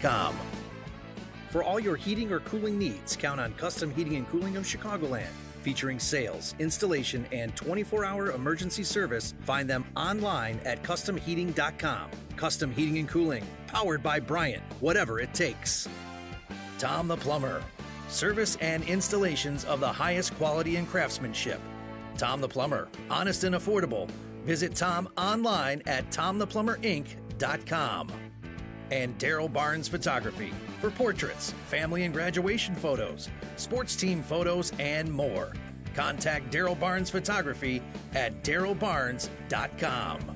Com. For all your heating or cooling needs, count on Custom Heating and Cooling of Chicagoland. Featuring sales, installation, and 24-hour emergency service, find them online at customheating.com. Custom Heating and Cooling, powered by Bryant, whatever it takes. Tom the Plumber. Service and installations of the highest quality and craftsmanship. Tom the Plumber, honest and affordable. Visit Tom online at tomtheplumberinc.com. And Daryl Barnes Photography for portraits, family and graduation photos, sports team photos, and more. Contact Daryl Barnes Photography at darylbarnes.com.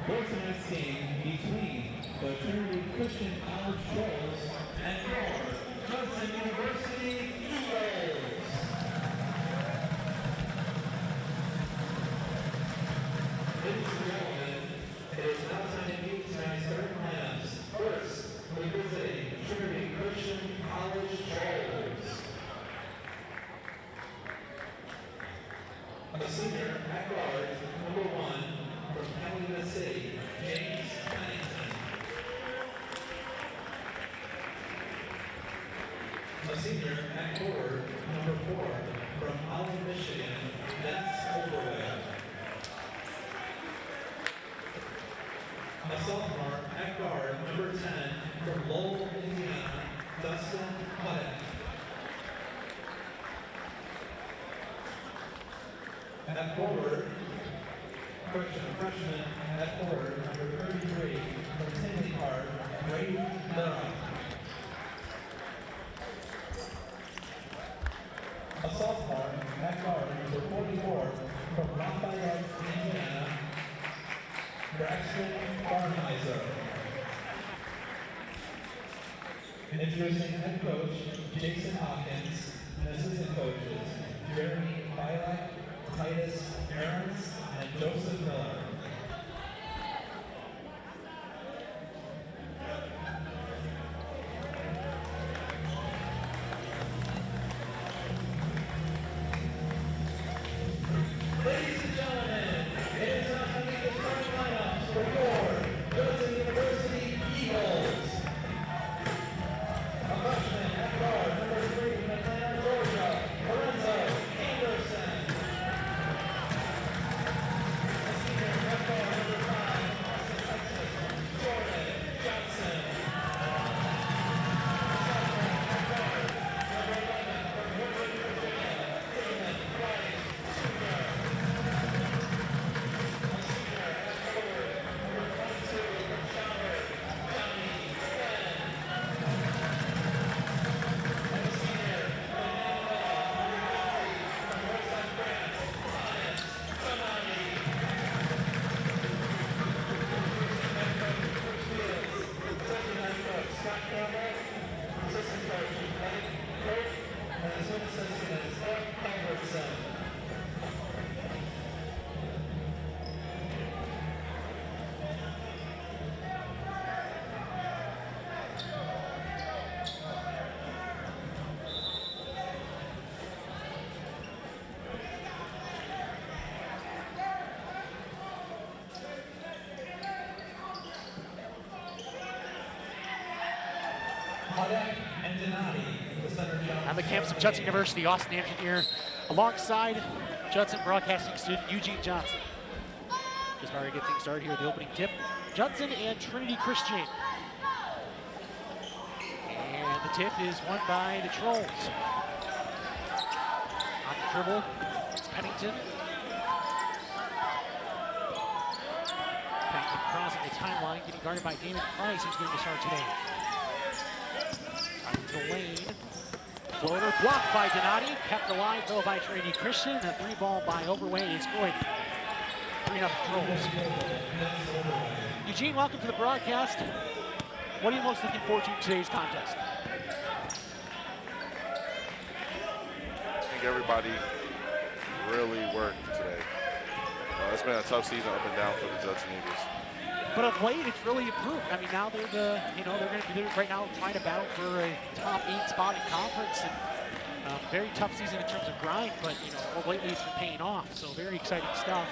for tonight's game between the Trinity Christian College Trolls and your Judson University Eagles. Ladies and gentlemen, it is now time to meet tonight's starting lineups. First, we're visiting Trinity Christian College Trolls. A senior at guard, number 1, from Calumet City, James Pennington. A senior at forward, number 4, from Holland, Michigan, Ness Overway. A sophomore at guard, number 10, from Lowell, Indiana, Dustin Puttick. At forward, freshman at forward, number 33, from Tinley Park, Brady Miller. A sophomore at guard, number 44, from Lafayette, Indiana, Braxton Barnheiser. Introducing head coach Jason Hawkins and assistant coaches Jeremy Bilek, Titus Aarons, and Joseph Miller. Ladies and gentlemen, it is now time to meet the starting lineups for your Judson University Eagles. A freshman at guard, number 3 from Atlanta, Georgia, Lorenzo Anderson. A senior and Donati. On the campus of Judson University, Austin Anderson here, alongside Judson broadcasting student Eugene Johnson. Just ready to get things started here at the opening tip. Judson and Trinity Christian. And the tip is won by the Trolls. On the dribble, it's Pennington. Pennington crossing the timeline, getting guarded by Damon Price, who's going to start today. Out into the lane. Floater blocked by Donati, kept alive though by Trinity Christian. A 3-ball by Overway is good. 3-0 Trolls. Eugene, welcome to the broadcast. What are you most looking forward to in today's contest? I think everybody really worked today. It's been a tough season up and down for the Judson Eagles. But of late, it's really improved. I mean, now they're they're going to be right now trying to battle for a top 8 spot in conference, and very tough season in terms of grind. But lately it's been paying off. So very exciting stuff.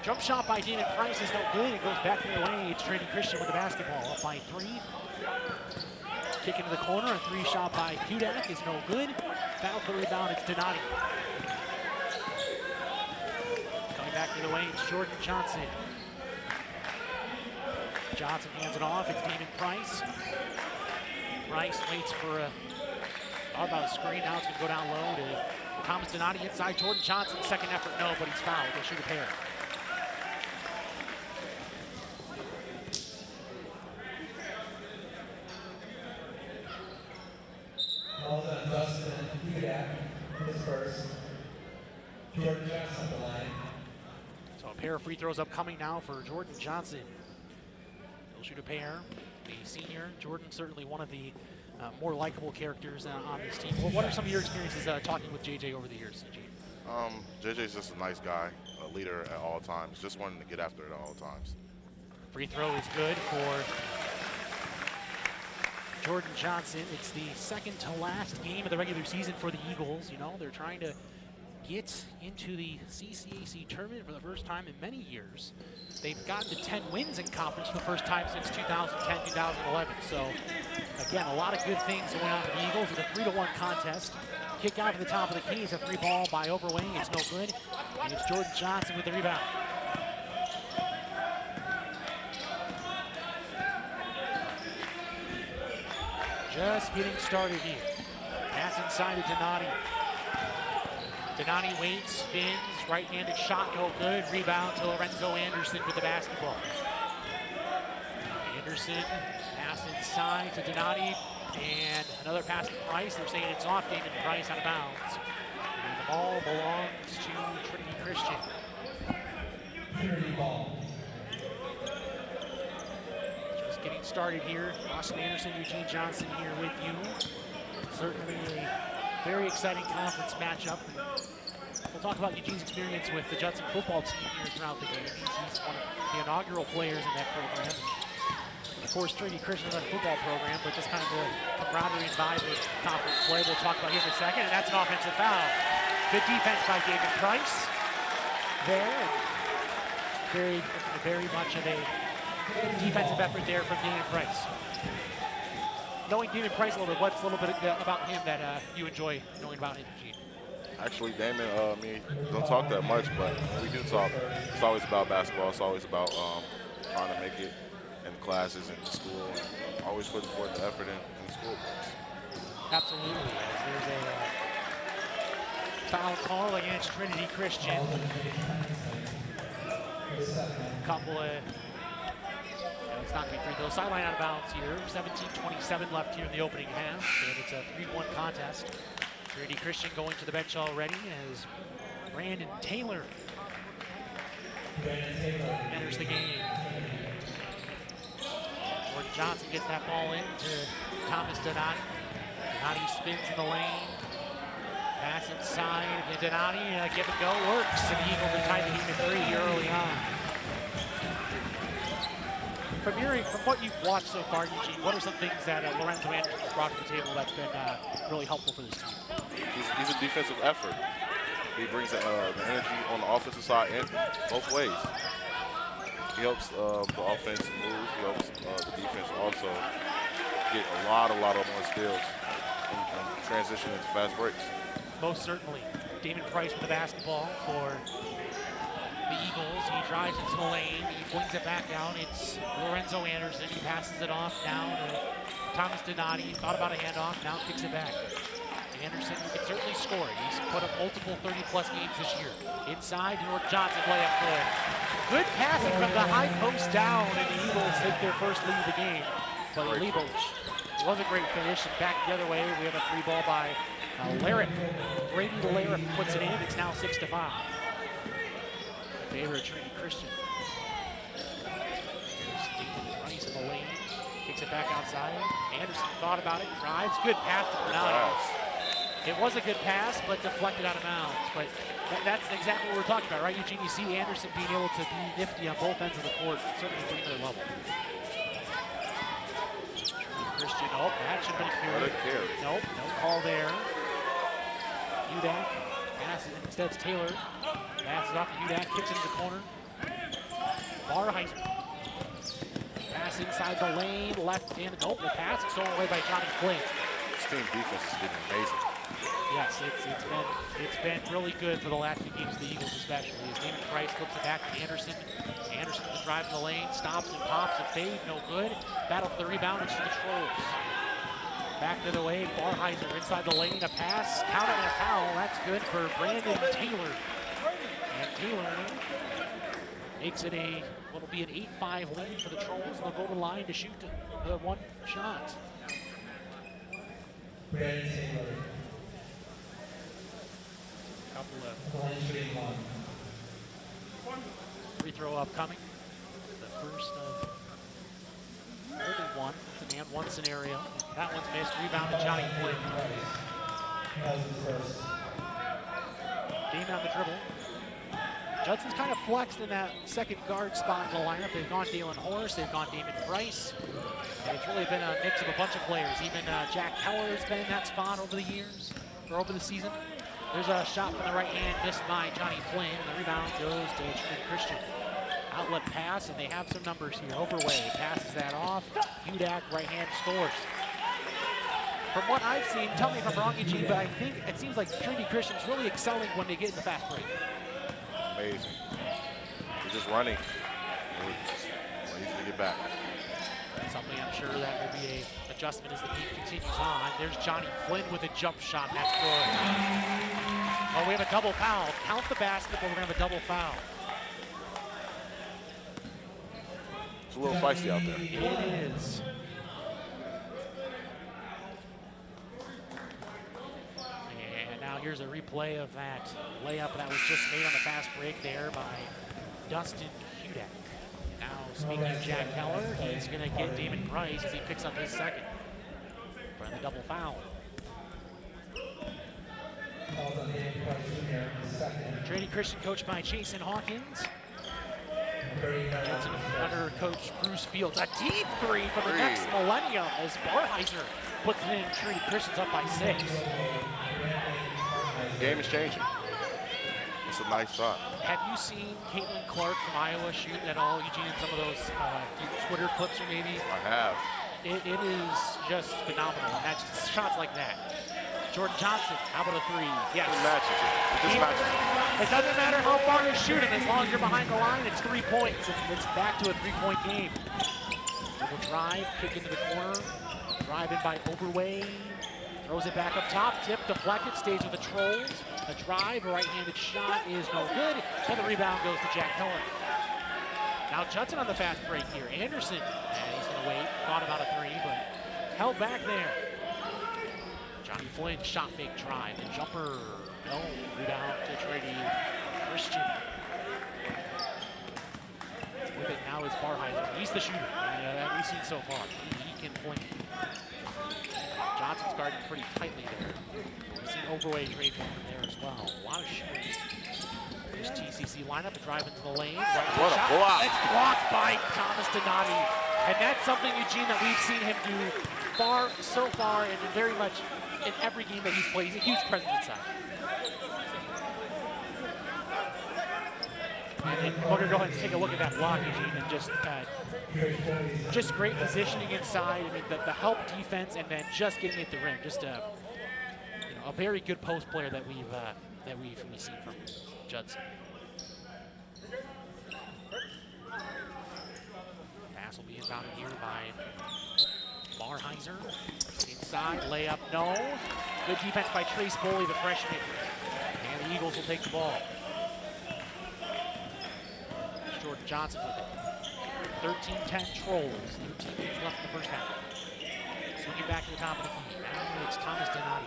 Jump shot by Damon Price is no good. It goes back the other way. It's Trinity Christian with the basketball, up by 3. Kick into the corner. A 3 shot by Kudak is no good. Battle for the rebound. It's Donati. Coming back the other way. It's Jordan Johnson. Johnson hands it off. It's Damon Price. Price waits for about a screen. Now it's going to go down low to Thomas Donati inside. Jordan Johnson, second effort, no, but he's fouled. They'll shoot a pair. Calls on Judson and Kudak, his first. Jordan Johnson on the line. So a pair of free throws upcoming now for Jordan Johnson. Shoot a pair. The senior, Jordan, certainly one of the more likable characters on this team. What are some of your experiences talking with JJ over the years, Eugene? JJ's just a nice guy, a leader at all times, just wanting to get after it at all times. Free throw is good for Jordan Johnson. It's the second to last game of the regular season for the Eagles. They're trying to get into the CCAC tournament for the first time in many years. They've gotten to 10 wins in conference for the first time since 2010, 2011. So, again, a lot of good things going on for the Eagles. It's a 3-1 contest. Kick out to the top of the key. It's a 3-ball by Overwing. It's no good. And it's Jordan Johnson with the rebound. Just getting started here. Pass inside to Donati. Donati waits, spins, right-handed shot, no good. Rebound to Lorenzo Anderson with the basketball. Anderson, pass inside to Donati, and another pass to Price. They're saying it's off Damon Price out of bounds. And the ball belongs to Trinity Christian. Trinity ball. Just getting started here. Austin Anderson, Eugene Johnson here with you. Certainly a very exciting conference matchup. We'll talk about Eugene's experience with the Judson football team here throughout the game. He's one of the inaugural players in that program. Of course, Trinity Christian is a football program, but just kind of the camaraderie and vibe of conference play. We'll talk about him in a second, and that's an offensive foul. Good defense by Damon Price there. Very much of a defensive effort there from Damon Price. Knowing Damon Price a little bit, what's a little bit about him that you enjoy knowing about him, Eugene? Actually, Damon, me don't talk that much, but when we do talk, it's always about basketball. It's always about trying to make it in classes and school, and always putting forth the effort in school. Absolutely. There's a foul call against Trinity Christian. Couple of, it's not going to be free throw. Sideline out of bounds here. 17:27 left here in the opening half, and it's a 3-1 contest. Trinity Christian going to the bench already as Brandon Taylor enters the game. Jordan Johnson gets that ball in to Thomas Donati. Donati spins in the lane. Pass inside, and Donati, give and go, works. And the Eagles are tied the game at 3 here early on. From what you've watched so far, Eugene, what are some things that Lorenzo Anderson has brought to the table that's been really helpful for this team? He's a defensive effort. He brings the energy on the offensive side and both ways. He helps the offense move. He helps the defense also get a lot more steals and transition into fast breaks. Most certainly. Damon Price with the basketball for the Eagles. He drives into the lane. He flings it back out. It's Lorenzo Anderson. He passes it off now to Thomas Donati. Thought about a handoff. Now kicks it back. Anderson can certainly score. He's put up multiple 30-plus games this year. Inside, North Johnson layup good. Good passing from the high post down, and the Eagles take their first lead of the game. But Lebo was a great finish. And back the other way, we have a 3 ball by Larrett. Brady Larrett puts it in. It's now 6-5. In favor of Trinity Christian. Here's Damon Price in the lane. Kicks it back outside. Anderson thought about it. Drives. Good pass to Donati. It was a good pass, but deflected out of bounds. But that's exactly what we're talking about, right, Eugene? You see Anderson being able to be nifty on both ends of the court, certainly bring their level. Christian, oh, that should have been a carry. Nope, no call there. Udak passes, instead it's Taylor. Passes off to Udak, kicks it in the corner. Barheiser. Pass inside the lane, left-handed. Nope, the pass is stolen away by Johnny Flynn. This team defense is getting amazing. Yes, it's been really good for the last few games, the Eagles especially. As Damon Price flips it back to Anderson. Anderson with the drive in the lane, stops and pops a fade, no good. Battle for the rebound, it's to the Trolls. Back the other way, Barheiser inside the lane, a pass, count it and a foul. That's good for Brandon Taylor. And Taylor makes it what'll be an 8-5 lead for the Trolls. They'll go to the line to shoot the one shot. Brandon Taylor. Couple of free throw upcoming. The first of only one. It's an and one scenario. That one's missed. Rebound to Johnny Flynn. Dame on the dribble. Judson's kind of flexed in that second guard spot in the lineup. They've gone Dalen Horst, they've gone Damon Price. And it's really been a mix of a bunch of players. Even Jack Keller has been in that spot over the years, or over the season. There's a shot from the right hand missed by Johnny Flynn. The rebound goes to Trinity Christian. Outlet pass, and they have some numbers here. Overway passes that off. Udak right hand scores. From what I've seen, tell me if I'm wrong, Eugene, but I think it seems like Trinity Christian's really excelling when they get in the fast break. Amazing. We're just running. We're easy to get back. Something I'm sure that will be an adjustment as the game continues on. There's Johnny Flynn with a jump shot, and that's good. Oh, we have a double foul. Count the basket, but we're going to have a double foul. It's a little feisty out there. It is. And now here's a replay of that layup that was just made on the fast break there by Dustin Hudak. Now, speaking of Jack Keller, he's going to get Damon Price as he picks up his second for the double foul. Trinity Christian coached by Jason Hawkins. Judson under coach Bruce Fields. A deep three for the next millennium as Barheiser puts it in. Trinity Christian's up by 6. Game is changing. It's a nice shot. Have you seen Caitlin Clark from Iowa shoot at all, Eugene, in some of those Twitter clips or maybe? I have. It is just phenomenal. And that's shots like that. Jordan Johnson, how about a 3? Yes. It matches it. It just matches it. It doesn't matter how far you're shooting, as long as you're behind the line, it's 3 points. And it's back to a 3-point game. Dribble drive, kick into the corner. Drive in by Overway. Throws it back up top, tip, deflected, stays with the Trolls. A drive, a right-handed shot is no good. And the rebound goes to Jack Keller. Now Judson on the fast break here. Anderson, he's gonna wait. Thought about a 3, but held back there. Johnny Flynn, shot fake drive. The jumper, no. Rebound to Trinity Christian. With it now is Barheiser. He's the shooter that we've seen so far. He can fling. Johnson's guarding pretty tightly there. We've seen Overway trade from there as well. A lot of shooters. This TCC lineup, a drive into the lane. Right What a shot. block. It's blocked by Thomas Donati. And that's something, Eugene, that we've seen him do so far, and very much in every game that he's played. He's a huge presence inside. And we're going to go ahead and take a look at that block, Eugene, and just great positioning inside. I mean, the help defense and then just getting at the rim. Just a very good post player that we've seen from Judson. Pass will be inbounded here by Barheiser. Inside, layup, no. Good defense by Trace Boley, the freshman. And the Eagles will take the ball. Jordan Johnson with it. 13-10 Trolls. 13 minutes left in the first half. Swinging back to the top of the key. Now it's Thomas Donati.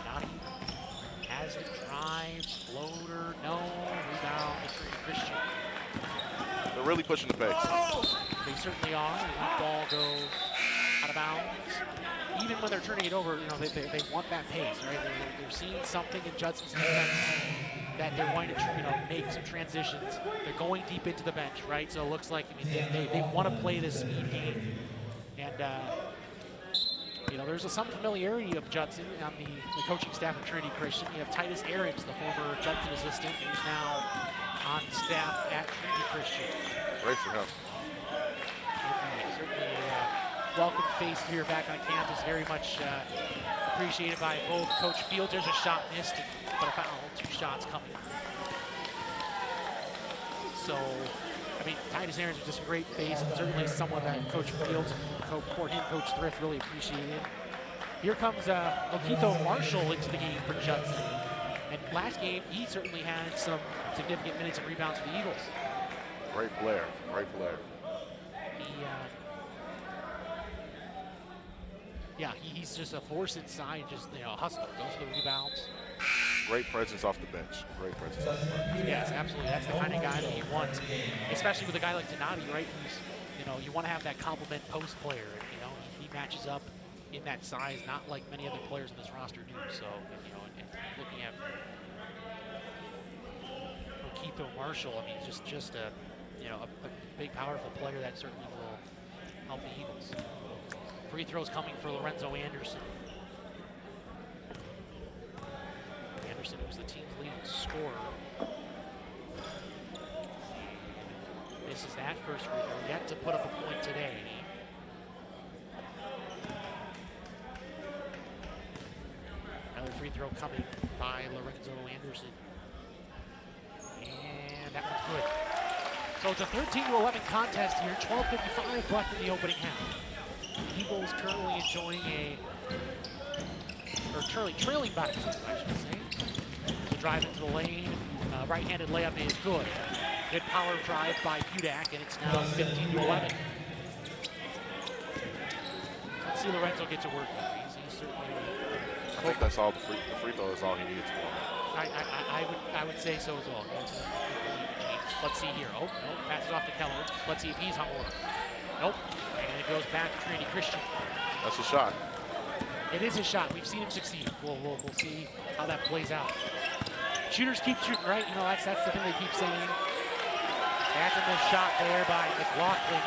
Donati has it, drives, floater, no. Rebound to Trinity Christian. They're really pushing the pace. They certainly are. The ball goes out of bounds. Even when they're turning it over, they want that pace, right? They're seeing something in Judson's defense that they're going to, make some transitions. They're going deep into the bench, right? So it looks like, they want to play this speed game. And, there's some familiarity of Judson on the coaching staff of Trinity Christian. You have Titus Ahrens, the former Judson assistant, who's now on staff at Trinity Christian. Great for him. Certainly a welcome face here back on campus. Very much appreciated by both Coach Fields. There's a shot missed, but a foul. 2 shots coming. So, Titus Ahrens is just a great face, and certainly someone that Coach Fields and before him, Coach Thrift, really appreciated. Here comes Okito Marshall into the game for Judson. And last game, he certainly had some significant minutes and rebounds for the Eagles. Great player, great player. He's just a force inside, just hustle, goes for the rebounds. Great presence off the bench. Great presence off the bench. Yes, absolutely. That's the kind of guy that you want, especially with a guy like Donati, right? Who's, you want to have that complement post player. He matches up in that size, not like many other players in this roster do. So, and looking at Okito Marshall, just a big, powerful player that certainly will help the Eagles. Free throws coming for Lorenzo Anderson. Anderson, who's the team's leading scorer. This is that first free throw, yet to put up a point today. Another free throw coming by Lorenzo Anderson. And that one's good. So it's a 13-11 contest here, 12:55 left in the opening half. The Eagles currently enjoying trailing by 2, I should say. The drive into the lane, right-handed layup is good. Good power drive by Hudak, and it's now 15-11. Let's see Lorenzo get to work. He's certainly. I think that's all. The free throw is all he needed to win. I would say so as well. Let's see here. Oh, no, passes off to Keller. Let's see if he's hung over. Nope. And it goes back to Trinity Christian. That's a shot. It is a shot. We've seen him succeed. We'll see how that plays out. Shooters keep shooting, right? That's the thing they keep saying. That's a missed shot there by McLaughlin.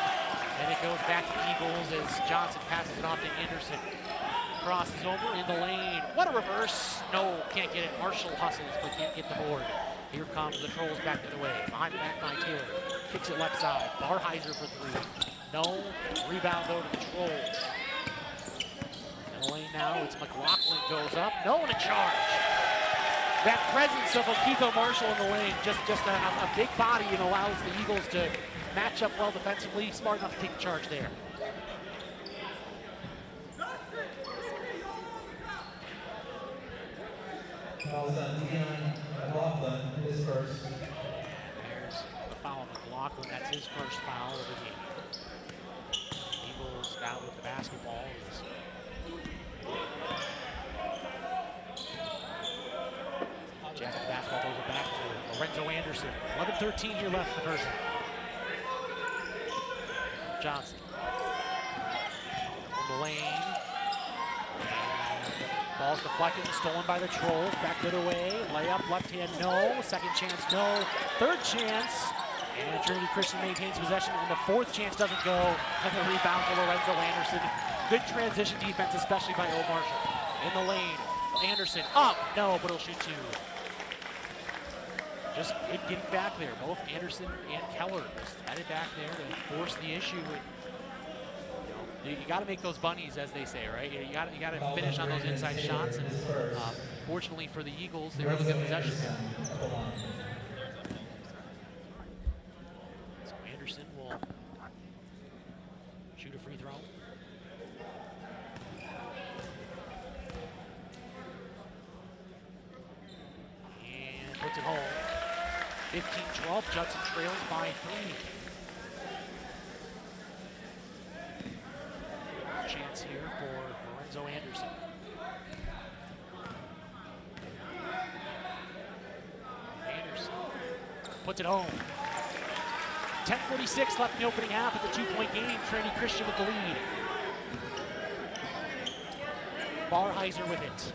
And it goes back to Eagles as Johnson passes it off to Anderson. Crosses over in the lane. What a reverse. No, can't get it. Marshall hustles, but can't get the board. Here comes the Trolls back the other way. Behind the back by Taylor. Kicks it left side. Barheiser for 3. No. Rebound though to the Trolls. In the lane now, it's McLaughlin goes up. No, and a charge. That presence of Okito Marshall in the lane, just a big body, and allows the Eagles to match up well defensively. Smart enough to take the charge there. McLaughlin, his first. There's the foul on McLaughlin. That's his first foul of the game. Eagles out with the basketball. Jack the basketball goes it back to Lorenzo Anderson. 11:13 here left in the first half. Johnson. On the lane. Ball's deflected and stolen by the Trolls. Back the other way. Layup, left hand, no. Second chance, no. Third chance. And Trinity Christian maintains possession. And the fourth chance doesn't go. And the rebound for Lorenzo Anderson. Good transition defense, especially by O. Marshall. In the lane. Anderson up. No, but he'll shoot 2. Just getting back there. Both Anderson and Keller just headed back there to force the issue. And, you got to make those bunnies, as they say, right? You got to finish on those inside shots. And fortunately for the Eagles, they were able to get possession. So Anderson will shoot a free throw. And puts it home. 15-12, Judson trails by 3. Chance here for Lorenzo Anderson. Anderson puts it home. 10:46 left in the opening half. It's a 2-point game. Trinity Christian with the lead. Barheiser with it.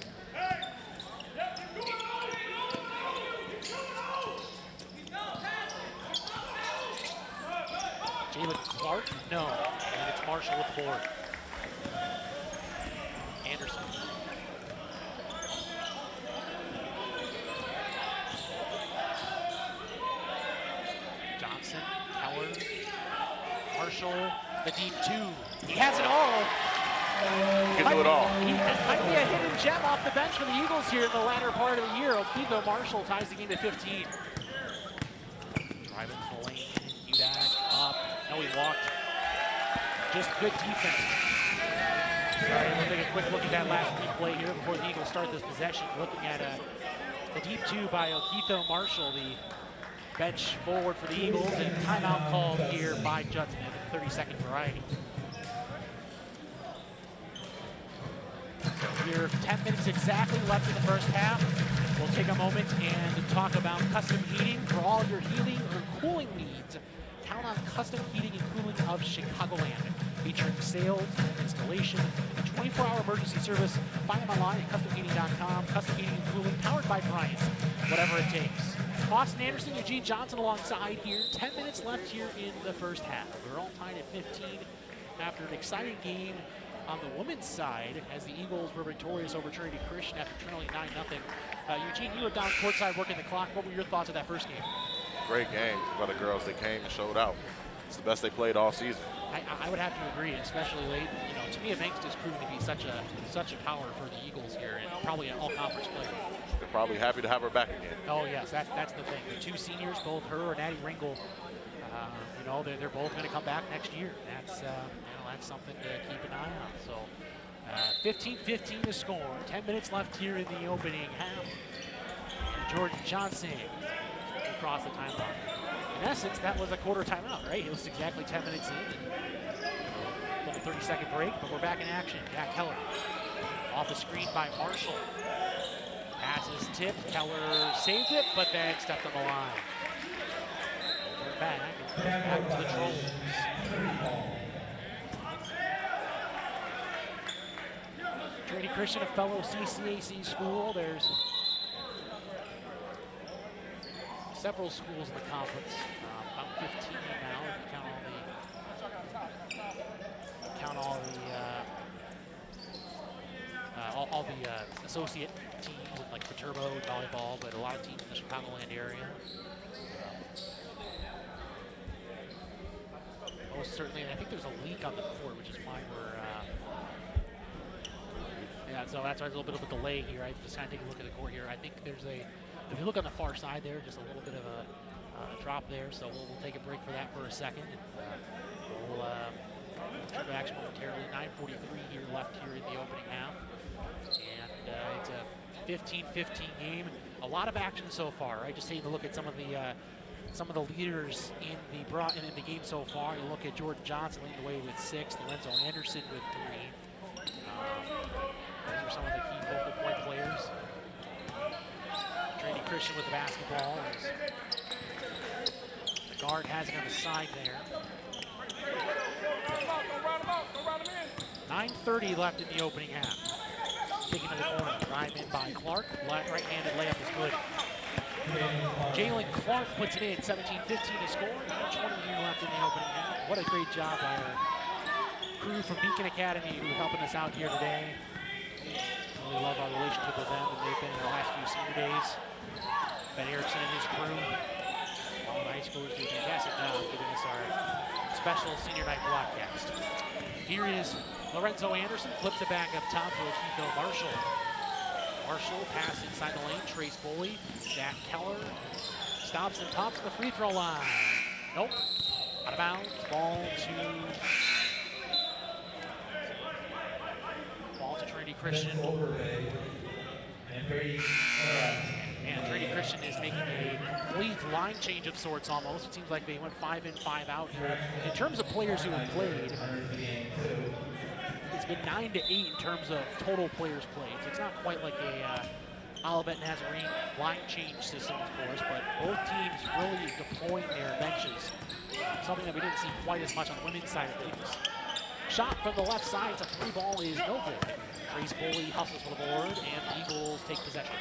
Jalen Clark? No. And it's Marshall with the board. Anderson. Johnson, Keller, Marshall, the deep 2. He has it all. He can do it all. He might be a hidden gem off the bench for the Eagles here in the latter part of the year. Okito Marshall ties the game to 15. Driving to the lane, Hudak up. No, he walked. Just good defense. All right, we'll take a quick look at that last replay here before the Eagles start this possession. Looking at the deep 2 by Okito Marshall, the bench forward for the Eagles, and timeout called here by Judson at the 30-second variety. Here, 10 minutes exactly left in the first half. We'll take a moment and talk about custom heating for all your heating or cooling needs. Count on custom heating and cooling of Chicagoland, featuring sales, installation, and 24-hour emergency service. Find them online at customheating.com. Custom heating and cooling powered by Bryant's, whatever it takes. Austin Anderson, Eugene Johnson alongside here. 10 minutes left here in the first half. We're all tied at 15 after an exciting game on the women's side as the Eagles were victorious over Trinity Christian after trailing 9-0. Eugene, you were down courtside working the clock. What were your thoughts of that first game? Great game by the girls. They came and showed out. It's the best they played all season. I would have to agree, especially late. You know, to me, Banks has proven to be such a power for the Eagles here, and probably an all-conference player. They're probably happy to have her back again. Oh yes, that's the thing. The 2 seniors, both her and Addie Ringel, you know, they're both going to come back next year. That's that's something to keep an eye on. So 15-15 to score. 10 minutes left here in the opening half. And Jordan Johnson across the timeline. In essence, that was a quarter timeout, right? It was exactly 10 minutes in. Full 30-second break, but we're back in action. Jack Keller off the screen by Marshall. Pass is tipped. Keller saved it, but then stepped on the line. Over back, and back to the Trolls. Trinity Christian, a fellow CCAC school. There's several schools in the conference. About 15 now, if you count all the associate teams like Viterbo and volleyball, but a lot of teams in the Chicagoland area. Most certainly, and I think there's a leak on the court, which is why we're. Yeah, so that's why there's a little bit of a delay here. I just kind of take a look at the court here. I think there's if you look on the far side there, just a little bit of a drop there. So we'll take a break for that for a second. And, we'll turn to action momentarily. 9:43 here left here in the opening half. And it's a 15-15 game. A lot of action so far, right? Just taking a look at some of the leaders in the game so far. You look at Jordan Johnson leading the way with 6, Lorenzo Anderson with 3. Those are some of the key focal point players. Trinity Christian with the basketball. The guard has it on the side there. 9:30 left in the opening half. Kicking to the corner, drive in by Clark. Right-handed layup is good. Jalen Clark puts it in, 17-15 to score. 9:20 here left in the opening half. What a great job by our crew from Beacon Academy who are helping us out here today. Really love our relationship with them, and they've been in the last few senior days. Ben Erickson and his crew, all the high schoolers do a fantastic job giving us our special senior night broadcast. Here is Lorenzo Anderson, flips it back up top to Akiko Marshall. Marshall pass inside the lane, Trace Boley, Jack Keller stops and tops the free throw line. Nope, out of bounds, ball to Trinity Christian. And Trinity Christian is making a complete line change of sorts almost. It seems like they went 5 in, 5 out here. In terms of players who have played, it's been 9 to 8 in terms of total players played. So it's not quite like a Olivet Nazarene line change system, of course, but both teams really deploying their benches. Something that we didn't see quite as much on the women's side of things. Shot from the left side, it's a free ball, is no good. Trace Boley hustles for the board, and the Eagles take possession.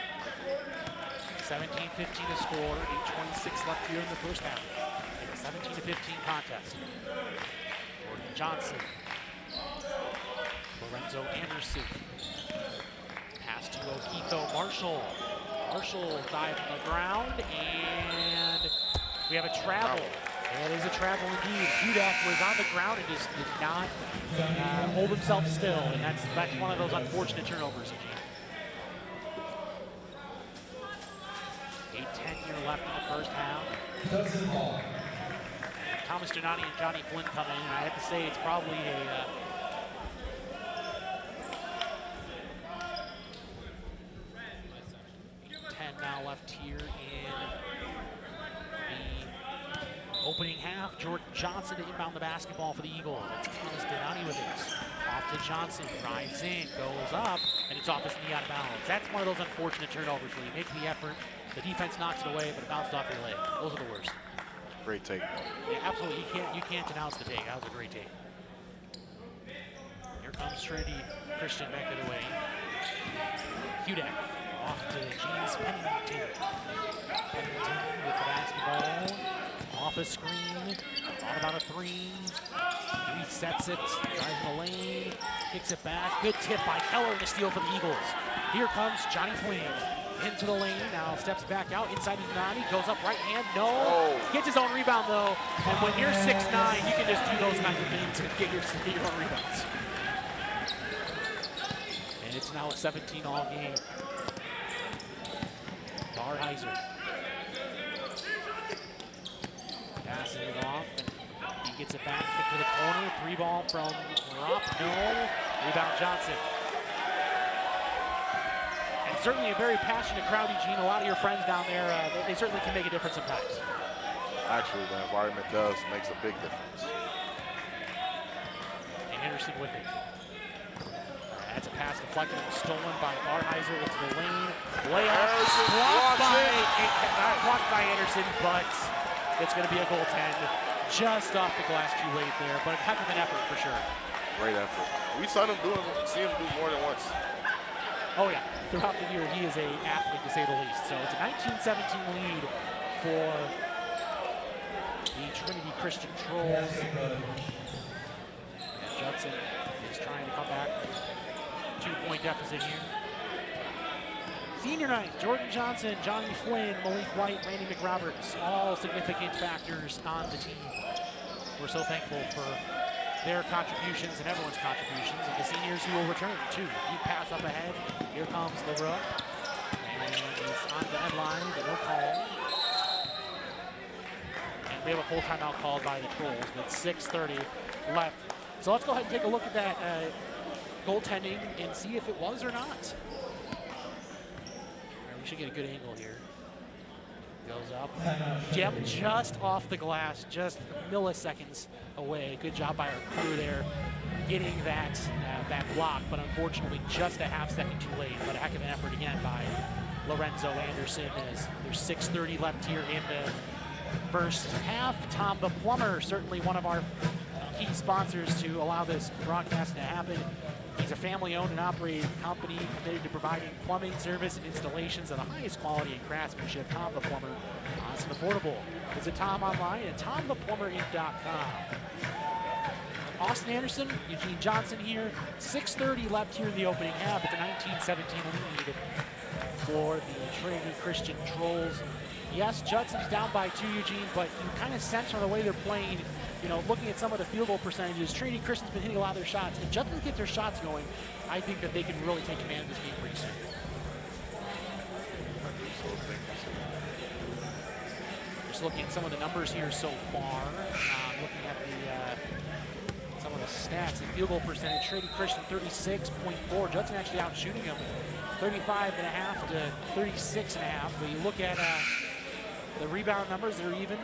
17-15 to score, 8:26 left here in the first half. It's a 17-15 contest. Jordan Johnson. Lorenzo Anderson. Pass to Okito Marshall. Marshall dive on the ground, and we have a travel. It is a travel indeed. Hudak was on the ground and just did not hold himself still, and that's one of those unfortunate turnovers. 8:10 here left in the first half. Thomas Donati and Johnny Flynn come in, and I have to say it's probably a 10 now left here in the opening half. Jordan Johnson to inbound the basketball for the Eagles. Thomas Donati with it. Off to Johnson, drives in, goes up, and it's off his knee out of bounds. That's one of those unfortunate turnovers where you make the effort, the defense knocks it away, but it bounced off your leg. Those are the worst. Great take. Yeah, absolutely. You can't denounce the take. That was a great take. Here comes Trinity Christian back the other way. Hudak off to James Pennington. Pennington with the basketball. Off a screen. On about a three. Resets it. Drives in the lane. Kicks it back. Good tip by Keller and a steal for the Eagles. Here comes Johnny Flynn. Into the lane, now steps back out, inside Unani, goes up right hand, no. Gets his own rebound though, and when you're 6'9", you can just do those kinds of things and get your own rebounds. And it's now a 17-all game. Barheiser. Passes it off, and he gets it back, kick to the corner, 3-ball from Rupp, no. Rebound Johnson. Certainly a very passionate crowd, Eugene. A lot of your friends down there, they certainly can make a difference sometimes. Actually, the environment makes a big difference. And Anderson with it. That's a pass deflected and stolen by Barheiser into the lane. Layup blocked by Anderson, but it's going to be a goaltend. Just off the glass too late there, but a heck of an effort for sure. Great effort. We saw him see him do more than once. Oh yeah, throughout the year he is an athlete to say the least. So it's a 19-17 lead for the Trinity Christian Trolls. And Judson is trying to come back. 2-point deficit here. Senior night, Jordan Johnson, Johnny Flynn, Malik White, Randy McRoberts, all significant factors on the team. We're so thankful for their contributions and everyone's contributions, and the seniors who will return too. Deep pass up ahead. Here comes the Rupp. And he's on the end line, but no call. And we have a full timeout called by the Trolls with 6:30 left. So let's go ahead and take a look at that goaltending and see if it was or not. We should get a good angle here. Goes up. Yep, just off the glass, just milliseconds away. Good job by our crew there getting that block, but unfortunately just a half second too late. But a heck of an effort again by Lorenzo Anderson as there's 6:30 left here in the first half. Tom the Plumber, certainly one of our key sponsors to allow this broadcast to happen. He's a family-owned and operated company committed to providing plumbing service and installations of the highest quality and craftsmanship. Tom the Plumber, honest and affordable. Visit Tom online at tomtheplumberinc.com. Austin Anderson, Eugene Johnson here. 6:30 left here in the opening half. It's a 19-17 lead for the Trinity Christian Trolls. Yes, Judson's down by 2, Eugene, but you kind of sense from the way they're playing, you know, looking at some of the field goal percentages, Trinity Christian's been hitting a lot of their shots. If Judson gets their shots going, I think that they can really take command of this game pretty soon. Just looking at some of the numbers here so far, looking at the some of the stats. In field goal percentage, Trinity Christian 36.4. Judson actually out shooting him 35.5 to 36.5. But you look at the rebound numbers, they're even.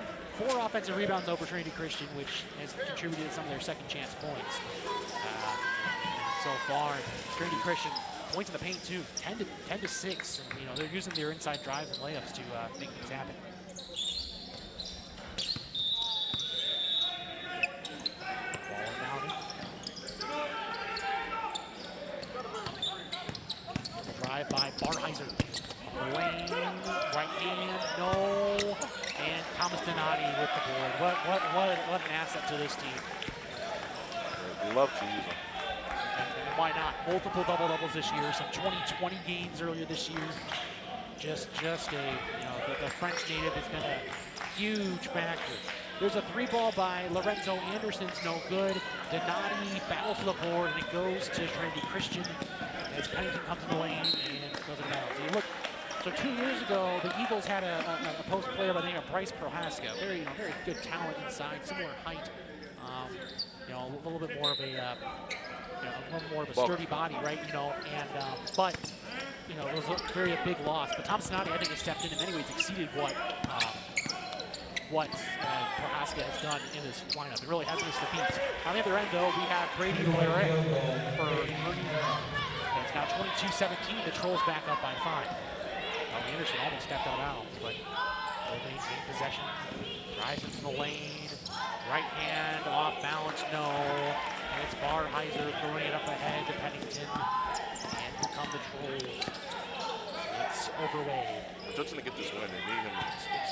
4 offensive rebounds over Trinity Christian, which has contributed to some of their second chance points. So far, Trinity Christian points in the paint too, 10 to 6, and you know they're using their inside drives and layups to make things happen. Drive by Barheiser. Lane, right hand, no, and Thomas Donati with the board. What an asset to this team. We love to use them. And why not? Multiple double-doubles this year, some 20-20 games earlier this year. Just a, you know, the French native has been a huge factor. There's a 3-ball by Lorenzo Anderson's no good. Donati battles for the board, and it goes to Trinity Christian as Pennington comes in the lane and goes in bounds. You look. So 2 years ago, the Eagles had a post player by the name of Bryce Prohaska, very good talent inside, similar height, you know, a little bit more of a, you know, a little more of a sturdy body, right? You know, and but you know, it was a big loss. But Thomas Donati, I think, has stepped in many ways, exceeded what Prohaska has done in this lineup. It really has missed the beats. On the other end, though, we have Brady Leret for 3. It's now 22-17. The Trolls back up by 5. Anderson almost stepped out of bounds, but they'll maintain possession. Drives into the lane, right hand, off balance, no. And it's Barheiser throwing it up ahead to Pennington. And here come the Trolls. It's Overway. Judson to get this win, they need him to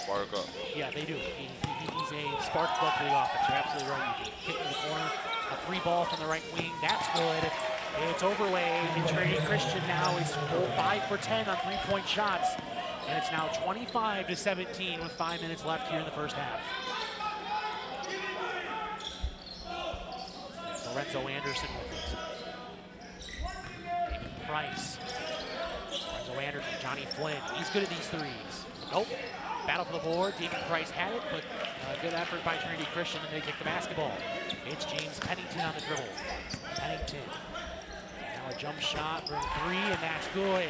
spark up. Yeah, they do. He's a spark plug for the offense. You're absolutely right. You can kick in the corner, a 3-ball from the right wing. That's good. It's Overway, and Trinity Christian now is 5 for 10 on 3-point shots. And it's now 25-17 with 5 minutes left here in the first half. Lorenzo Anderson with it. David Price. Lorenzo Anderson, Johnny Flynn. He's good at these threes. Nope. Battle for the board. David Price had it, but good effort by Trinity Christian, and they kick the basketball. It's James Pennington on the dribble. Pennington. A jump shot from 3, and that's good.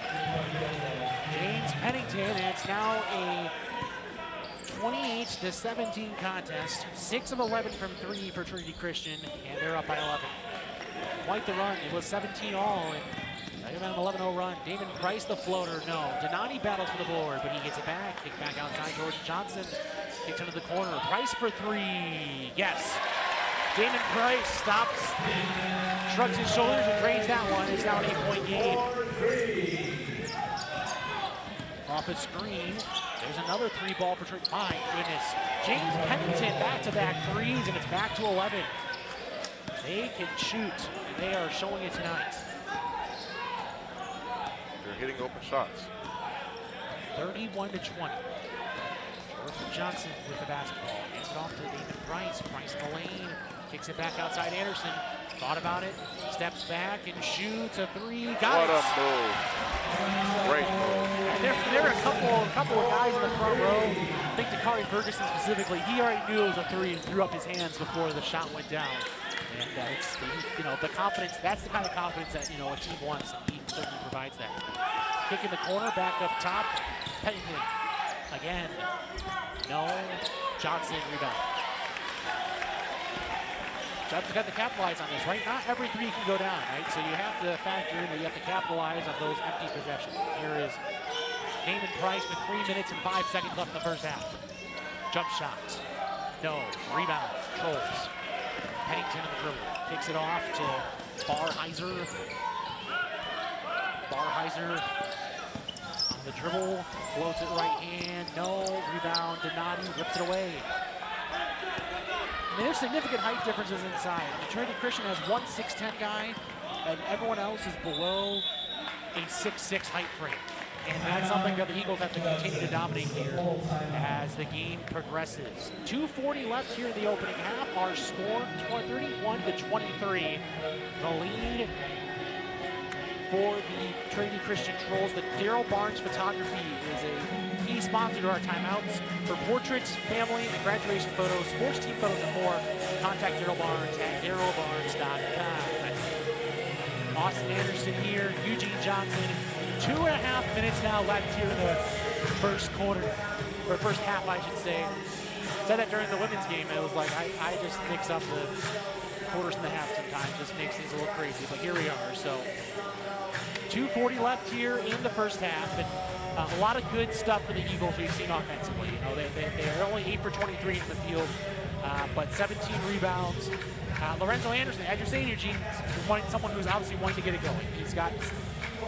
James Pennington, and it's now a 28-17 contest. 6 of 11 from 3 for Trinity Christian, and they're up by 11. Quite the run. It was 17 all, and they've been an 11-0 run. Damon Price, the floater, no. Donati battles for the board, but he gets it back. Kick back outside. George Johnson kicks into the corner. Price for 3. Yes. Damon Price stops, shrugs his shoulders, and drains that one. It's now an 8-point game. Off a screen, there's another 3-ball for Trinity. My goodness. James Pennington back-to-back threes, and it's back to 11. They can shoot, and they are showing it tonight. They're hitting open shots. 31-20. Johnson with the basketball. Hands it off to Damon Price. Price in the lane. Kicks it back outside Anderson. Thought about it. Steps back and shoots a 3. Got it. What a move. Great move. And there are a couple of guys in the front row. I think Dakari Ferguson specifically. He already knew it was a 3 and threw up his hands before the shot went down. And it's, you know, the confidence. That's the kind of confidence that, you know, a team wants. And he certainly provides that. Kick in the corner. Back up top. Pennington. Again. No. Johnson rebound. Judson's got to capitalize on this, right? Not every 3 can go down, right? So you have to factor in that you have to capitalize on those empty possessions. Here is Damon Price with 3 minutes and 5 seconds left in the first half. Jump shot. No. Rebound. Trolls. Pennington in the dribble. Kicks it off to Barheiser. Barheiser on the dribble. Floats it right hand. No. Rebound. Donati rips it away. I mean, there's significant height differences inside. I mean, Trinity Christian has one 6'10" guy, and everyone else is below a 6'6" height frame. And that's something that the Eagles have to continue to dominate here as the game progresses. 2:40 left here in the opening half. Our score 31-23. The lead for the Trinity Christian Trolls. The Daryl Barnes Photography is a key sponsor to our timeouts. For portraits, family, and graduation photos, sports team photos, and more, contact Daryl Barnes at darylbarnes.com. Austin Anderson here, Eugene Johnson. 2.5 minutes now left here in the first quarter, or first half, I should say. Said that during the women's game. It was like, I just mix up the quarters and the half sometimes, just makes things a little crazy, but here we are. So 2:40 left here in the first half, and a lot of good stuff for the Eagles we've seen offensively. You know, they're only 8 for 23 in the field, but 17 rebounds. Lorenzo Anderson, as you're saying, Eugene, someone who's obviously wanting to get it going. He's got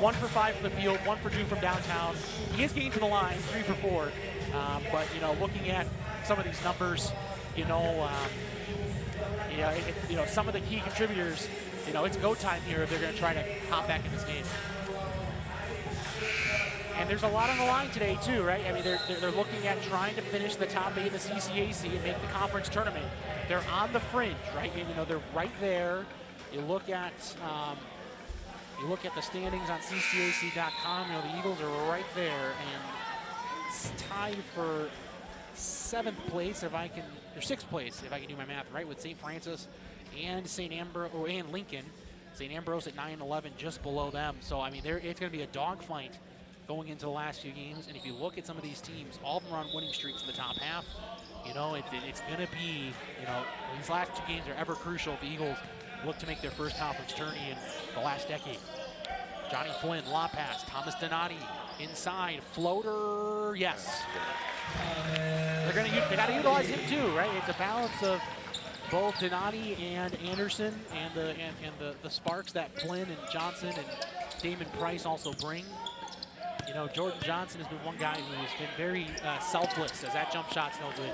1 for 5 from the field, 1 for 2 from downtown. He is getting to the line, 3 for 4. But you know, looking at some of these numbers, you know, some of the key contributors, you know, it's go time here if they're going to try to hop back in this game. And there's a lot on the line today too, right? I mean, they're looking at trying to finish the top 8 in the CCAC and make the conference tournament. They're on the fringe, right? You know, they're right there. You look at the standings on CCAC.com. You know, the Eagles are right there, and it's tied for 7th place or 6th place if I can do my math right, with St. Francis and St. Ambrose and Lincoln. St. Ambrose at 9-11, just below them. So I mean, it's going to be a dogfight going into the last few games. And if you look at some of these teams, all of them are on winning streaks in the top half. You know, it's going to be, you know, these last 2 games are ever crucial if the Eagles look to make their first conference tourney in the last decade. Johnny Flynn, lob pass, Thomas Donati inside, floater, yes. They got to utilize him too, right? It's a balance of both Donati and Anderson and the sparks that Flynn and Johnson and Damon Price also bring. You know, Jordan Johnson has been one guy who has been very selfless, as that jump shot's no good.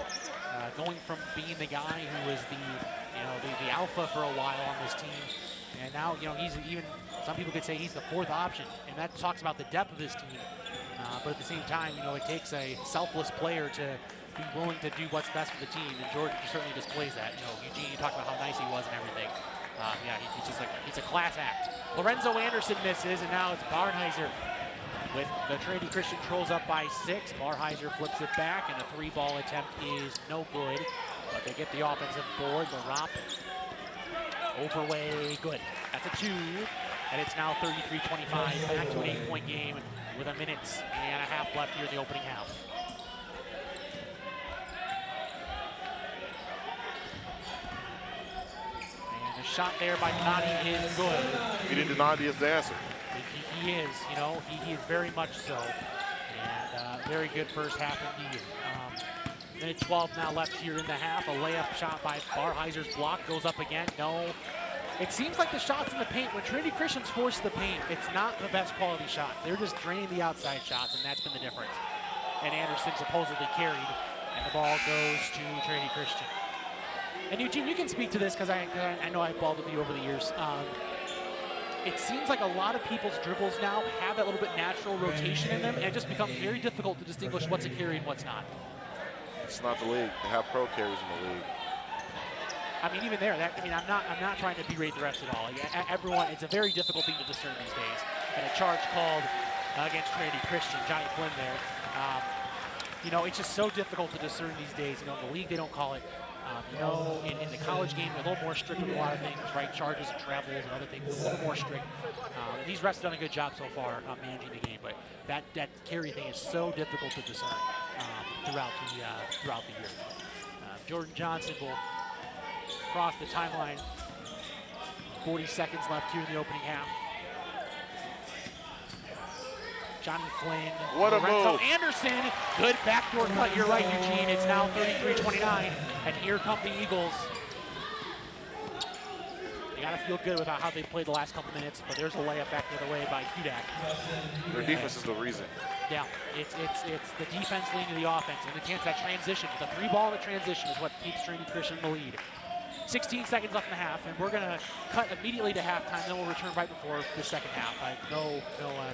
Going from being the guy who was the alpha for a while on this team, and now, you know, he's even, some people could say he's the 4th option, and that talks about the depth of this team. But at the same time, you know, it takes a selfless player to be willing to do what's best for the team, and Jordan certainly displays that. You know, Eugene, you talked about how nice he was and everything. Yeah, he's just like, he's a class act. Lorenzo Anderson misses, and now it's Barnheiser with the Trinity Christian Trolls up by 6. Barheiser flips it back, and a 3-ball attempt is no good. But they get the offensive board. Larop, Overway, good. That's a 2, and it's now 33-25. Back to an 8-point game with 1.5 minutes left here in the opening half. And the shot there by Donati is good. He didn't deny the answer. He is, you know, he is very much so. And very good first half indeed. Minute 12 now left here in the half. A layup shot by Barheiser's block goes up again. No. It seems like the shots in the paint, when Trinity Christians force the paint, it's not the best quality shot. They're just draining the outside shots, and that's been the difference. And Anderson supposedly carried, and the ball goes to Trinity Christian. And Eugene, you can speak to this because I know I've balled with you over the years. It seems like a lot of people's dribbles now have that little bit natural rotation in them, and it just becomes very difficult to distinguish what's a carry and what's not. It's not the league. They have pro carries in the league. I mean, even there, I'm not trying to berate the refs at all. Everyone, it's a very difficult thing to discern these days. And a charge called against Trinity Christian, Johnny Flynn there. You know, it's just so difficult to discern these days. You know, in the league they don't call it. You know, in the college game, they're a little more strict with a lot of things, right? Charges and travels and other things, a little more strict. These refs have done a good job so far managing the game, but that carry thing is so difficult to discern throughout the year. Jordan Johnson will cross the timeline. 40 seconds left here in the opening half. Johnny Flynn, what a Lorenzo move. Anderson, good backdoor cut. You're right, Eugene. It's now 33-29, and here come the Eagles. You gotta feel good about how they played the last couple minutes, but there's a layup back the other way by Hudak. Their defense is the reason. Yeah, it's the defense leading to the offense, and the chance that transition, the 3-ball in the transition is what keeps Trinity Christian in the lead. 16 seconds left in the half, and we're going to cut immediately to halftime. Then we'll return right before the second half. No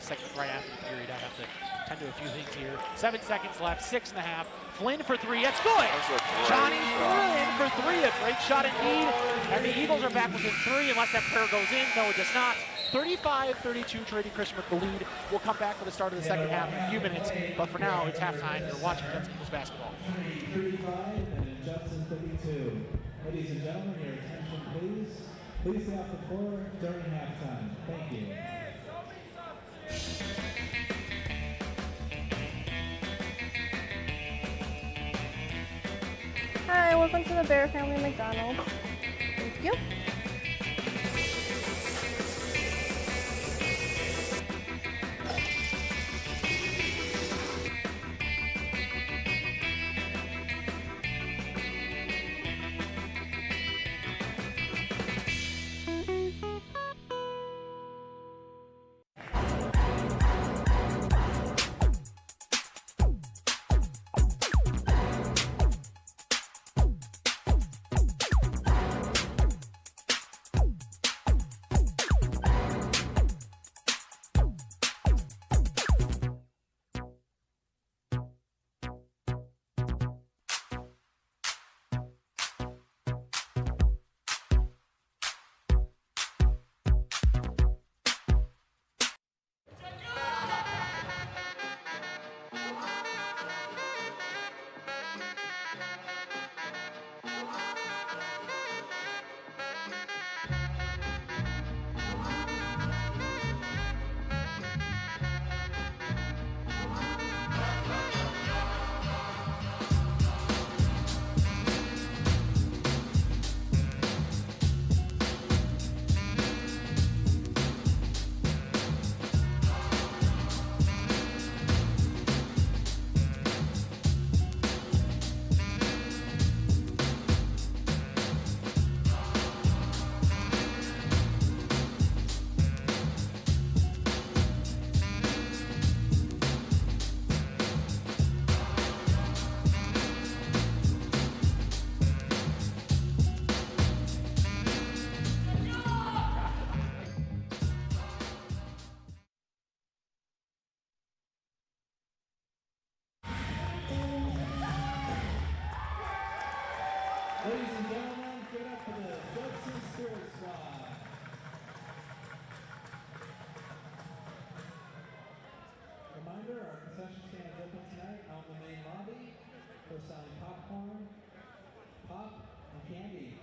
second right after the period. I have to tend to a few things here. 7 seconds left, 6.5. Flynn for three. It's good. Johnny Flynn for three. A great shot indeed. And the Eagles are back within 3 unless that prayer goes in. No, it does not. 35-32, Trinity Christian with the lead. We'll come back for the start of the second half in a few minutes, but for now, it's halftime. You're watching Judson Eagles basketball. 35 and Judson 32. Ladies and gentlemen, your attention please. Please stay off the floor during halftime. Thank you. Hi, welcome to the Bear Family McDonald's. Thank you. Ladies and gentlemen, give it up for the Judson Spirit Squad. Reminder, our concession stand is open tonight out in the main lobby for selling popcorn, pop, and candy.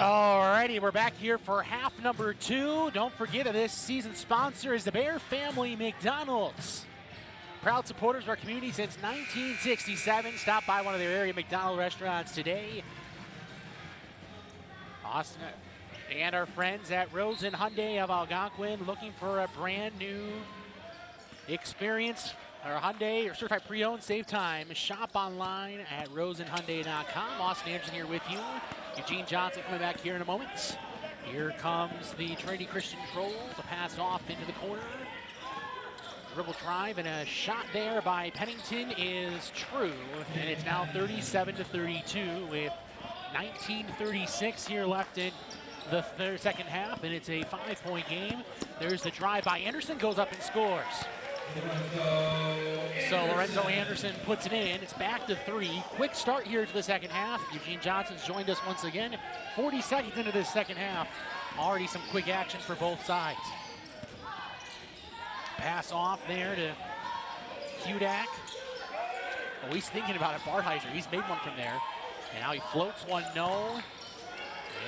Alrighty, we're back here for half number 2. Don't forget that this season's sponsor is the Bear Family McDonald's. Proud supporters of our community since 1967. Stop by one of their area McDonald's restaurants today. Austin and our friends at Rosen Hyundai of Algonquin looking for a brand new experience. Or Hyundai or certified pre-owned, save time. Shop online at rosenhyundai.com. Austin Anderson here with you. Eugene Johnson coming back here in a moment. Here comes the Trinity Christian Trolls. A pass off into the corner. Dribble drive and a shot there by Pennington is true. And it's now 37-32 with 19:36 here left in the second half. And it's a 5-point game. There's the drive by Anderson, goes up and scores. So Lorenzo Anderson puts it in. It's back to 3. Quick start here to the second half. Eugene Johnson's joined us once again. 40 seconds into this second half. Already some quick action for both sides. Pass off there to Hudak. Oh, he's thinking about it. Bartheiser, he's made one from there. And now he floats one, no.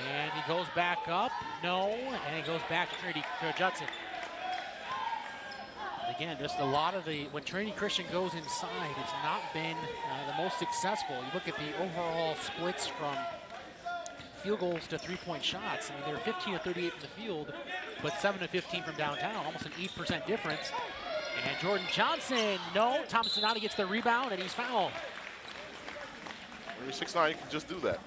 And he goes back up, no. And he goes back to Trinity Judson. Again, just a lot of when Trinity Christian goes inside, it's not been the most successful. You look at the overall splits from field goals to 3-point shots. I mean, they're 15 of 38 from the field, but 7 of 15 from downtown, almost an 8% difference. And Jordan Johnson, no. Thomas Donati gets the rebound, and he's fouled. When you're 6'9", you can just do that.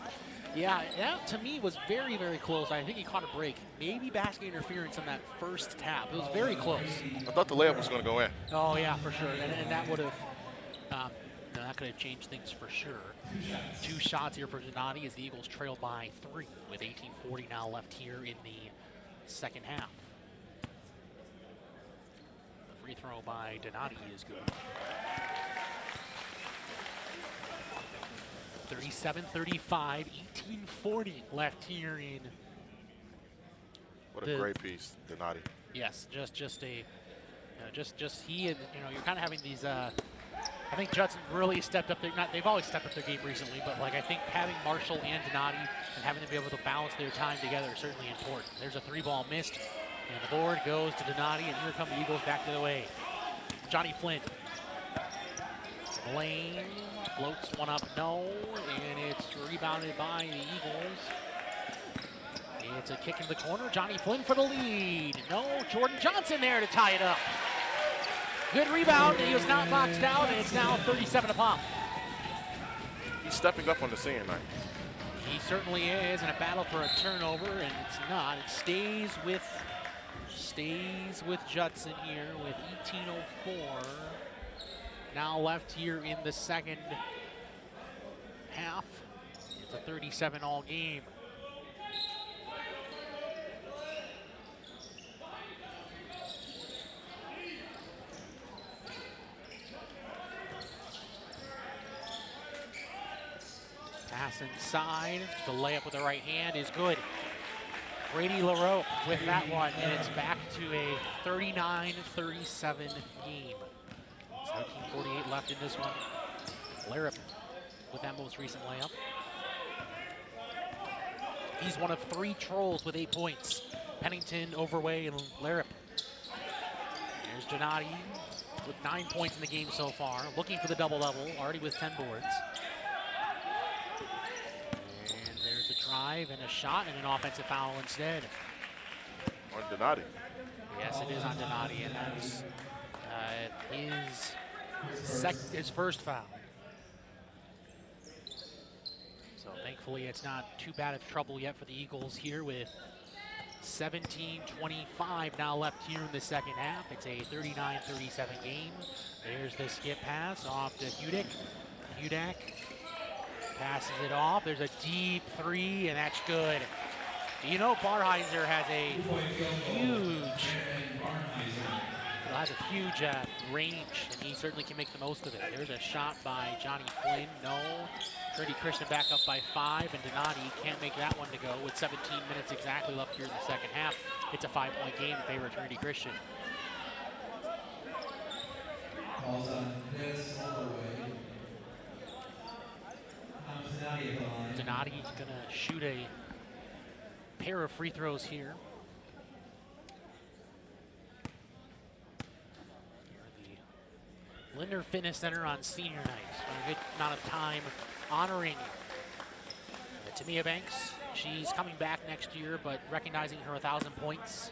Yeah, that to me was very, very close. I think he caught a break. Maybe basket interference on that first tap. It was very close. I thought the layup was going to go in. Oh, yeah, for sure. And that would have, that could have changed things for sure. 2 shots here for Donati as the Eagles trail by 3 with 18:40 now left here in the second half. The free throw by Donati is good. 37-35, 18:40 left here in. What a great piece, Donati. Yes, just he and you're kind of having these. I think Judson really stepped up. They've always stepped up their game recently, but like I think having Marshall and Donati and having them be able to balance their time together is certainly important. There's a 3-ball missed, and the board goes to Donati, and here come the Eagles back to the way. Johnny Flynn. Blaine floats one up, no, and it's rebounded by the Eagles. It's a kick in the corner. Johnny Flynn for the lead. No, Jordan Johnson there to tie it up. Good rebound, and he was not boxed out, and it's now 37 apiece. He's stepping up on the scene tonight. He certainly is in a battle for a turnover, and it's not. It stays with Judson here with 18:04. Now left here in the second half. It's a 37-all game. Pass inside. The layup with the right hand is good. Brady LaRoe with that one, and it's back to a 39-37 game. 17:48 left in this one. Larup with that most recent layup. He's one of 3 Trolls with 8 points. Pennington, Overway, and Larup. There's Donati with 9 points in the game so far. Looking for the double-double, already with 10 boards. And there's a drive and a shot and an offensive foul instead. On Donati. Yes, it is on Donati, and that's his first foul. So thankfully it's not too bad of trouble yet for the Eagles here with 17:25 now left here in the second half. It's a 39-37 game. There's the skip pass off to Hudak. Hudak passes it off. There's a deep 3, and that's good. You know Bartheiser has a huge range, and he certainly can make the most of it. There's a shot by Johnny Flynn, no. Trinity Christian back up by 5, and Donati can't make that one to go with 17 minutes exactly left here in the second half. It's a 5-point game in favor of Trinity Christian. Donati's gonna shoot a pair of free throws here. The Linder Fitness Center on senior night. Spent a good amount of time honoring Tamia Banks. She's coming back next year, but recognizing her 1,000 points.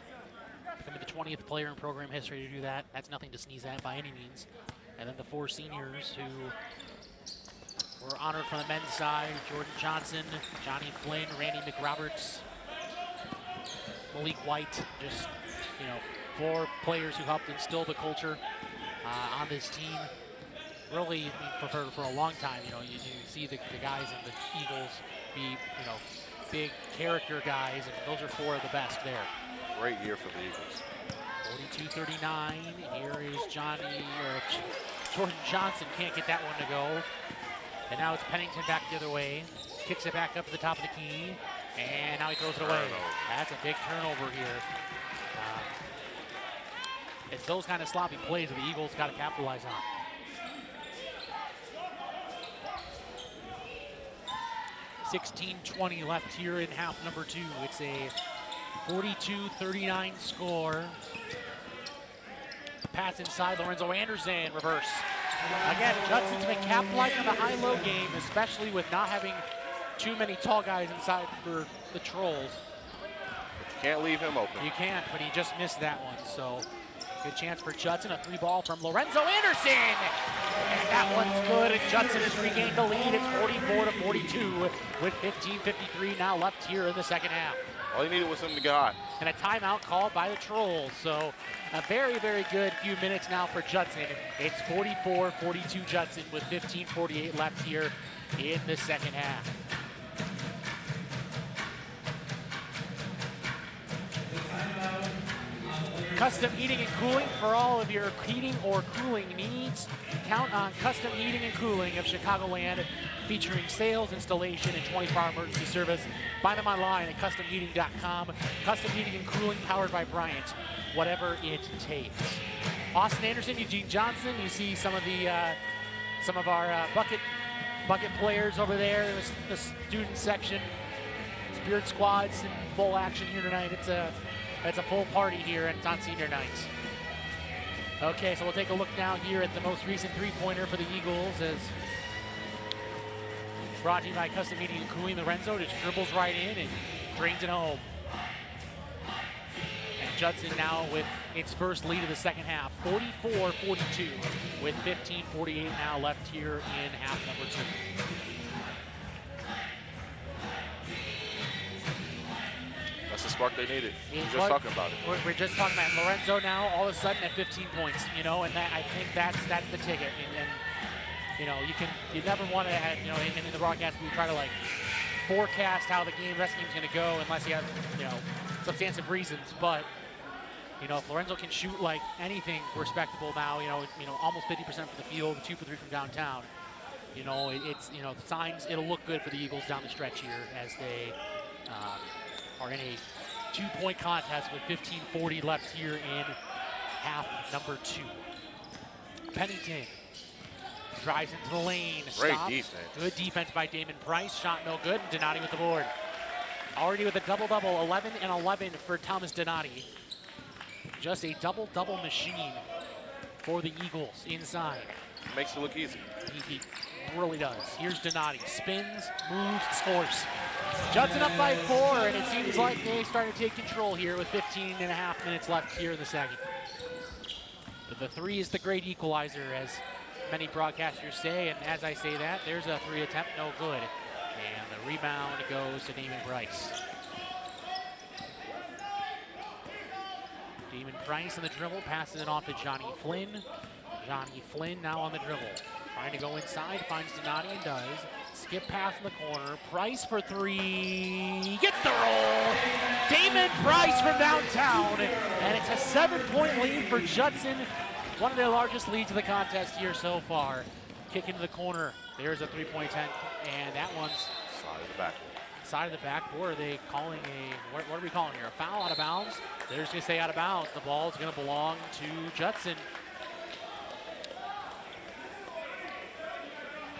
Becoming the 20th player in program history to do that. That's nothing to sneeze at by any means. And then the 4 seniors who were honored from the men's side: Jordan Johnson, Johnny Flynn, Randy McRoberts, Malik White. Just, 4 players who helped instill the culture on this team. Really, for a long time, you see the guys in the Eagles be, big character guys, and those are 4 of the best there. Great year for the Eagles. 42-39. Here is Jordan Johnson. Can't get that one to go. And now it's Pennington back the other way. Kicks it back up to the top of the key. And now he throws it away. That's a big turnover here. It's those kind of sloppy plays that the Eagles got to capitalize on. .16:20 left here in half number 2. It's a 42-39 score. Pass inside, Lorenzo Anderson, reverse. Again, Judson's been capitalizing on the high-low game, especially with not having too many tall guys inside for the Trolls. You can't leave him open. You can't, but he just missed that one, so good chance for Judson. A 3-ball from Lorenzo Anderson, and that one's good, and Judson has regained the lead. It's 44-42 with 15:53 now left here in the second half. All he needed was him to get hot. And a timeout called by the Trolls. So a very, very good few minutes now for Judson. It's 44-42 Judson with 15:48 left here in the second half. Custom Heating and Cooling for all of your heating or cooling needs. Count on Custom Heating and Cooling of Chicagoland, featuring sales, installation, and 24-hour emergency service. Find them online at customheating.com. Custom Heating and Cooling powered by Bryant, whatever it takes. Austin Anderson, Eugene Johnson. You see some of our bucket players over there. The student section. Spirit Squad's in full action here tonight. It's a full party here, and it's on senior nights. Okay, so we'll take a look now here at the most recent three-pointer for the Eagles, as brought to you by Custom Heating and Cooling. Lorenzo just dribbles right in and drains it home. And Judson now with its first lead of the second half, 44-42, with 15:48 now left here in half number 2. That's the spark they needed. We're just talking about it. We're just talking about it. Lorenzo now all of a sudden at 15 points, and I think that's the ticket. And you never want to have, in the broadcast we try to forecast how the rest of the game's going to go unless you have, substantive reasons. But if Lorenzo can shoot like anything respectable now, almost 50% from the field, 2 for 3 from downtown. It's signs it'll look good for the Eagles down the stretch here as they are in a 2-point contest with 15:40 left here in half number 2. Pennington drives into the lane. Great stops. defense. Good defense by Damon Price. Shot no good. Donati with the board. Already with a double-double, 11 and 11 for Thomas Donati. Just a double-double machine for the Eagles inside. Makes it look easy. He really does. Here's Donati. Spins, moves, scores. Judson up by 4, and it seems like they started to take control here with 15.5 minutes left here in the second. But the 3 is the great equalizer, as many broadcasters say, and as I say that, there's a 3 attempt, no good. And the rebound goes to Damon Price. Damon Price on the dribble, passing it off to Johnny Flynn. Johnny Flynn now on the dribble. Trying to go inside, finds Donati and does. Skip pass in the corner. Price for 3. Gets the roll. Damon Price from downtown. And it's a 7-point lead for Judson. One of their largest leads of the contest here so far. Kick into the corner. There's a 3-point attempt. And that one's Side of the backboard. Side of the backboard. Are they calling what are we calling here? A foul out of bounds? They're just going to stay out of bounds. The ball is going to belong to Judson.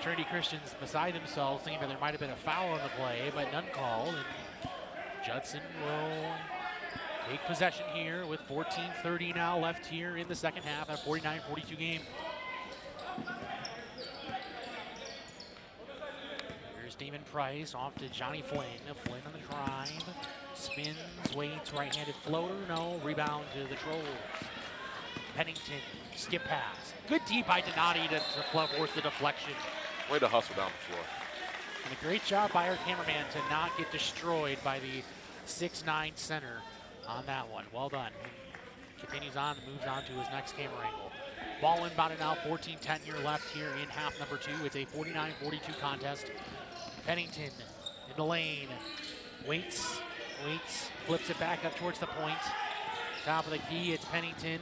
Trinity Christians beside themselves, thinking that there might have been a foul on the play, but none called. And Judson will take possession here with 14:30 now left here in the second half, at a 49-42 game. Here's Damon Price off to Johnny Flynn. Flynn on the drive, spins, waits, right-handed floater, no, rebound to the Trolls. Pennington, skip pass. Good D by Donati to force the deflection. Way to hustle down the floor. And a great job by our cameraman to not get destroyed by the 6'9" center on that one. Well done. Continues on and moves on to his next camera angle. Ball inbounded now, 14-10 here left here in half number 2. It's a 49-42 contest. Pennington in the lane. Waits, flips it back up towards the point. Top of the key, it's Pennington.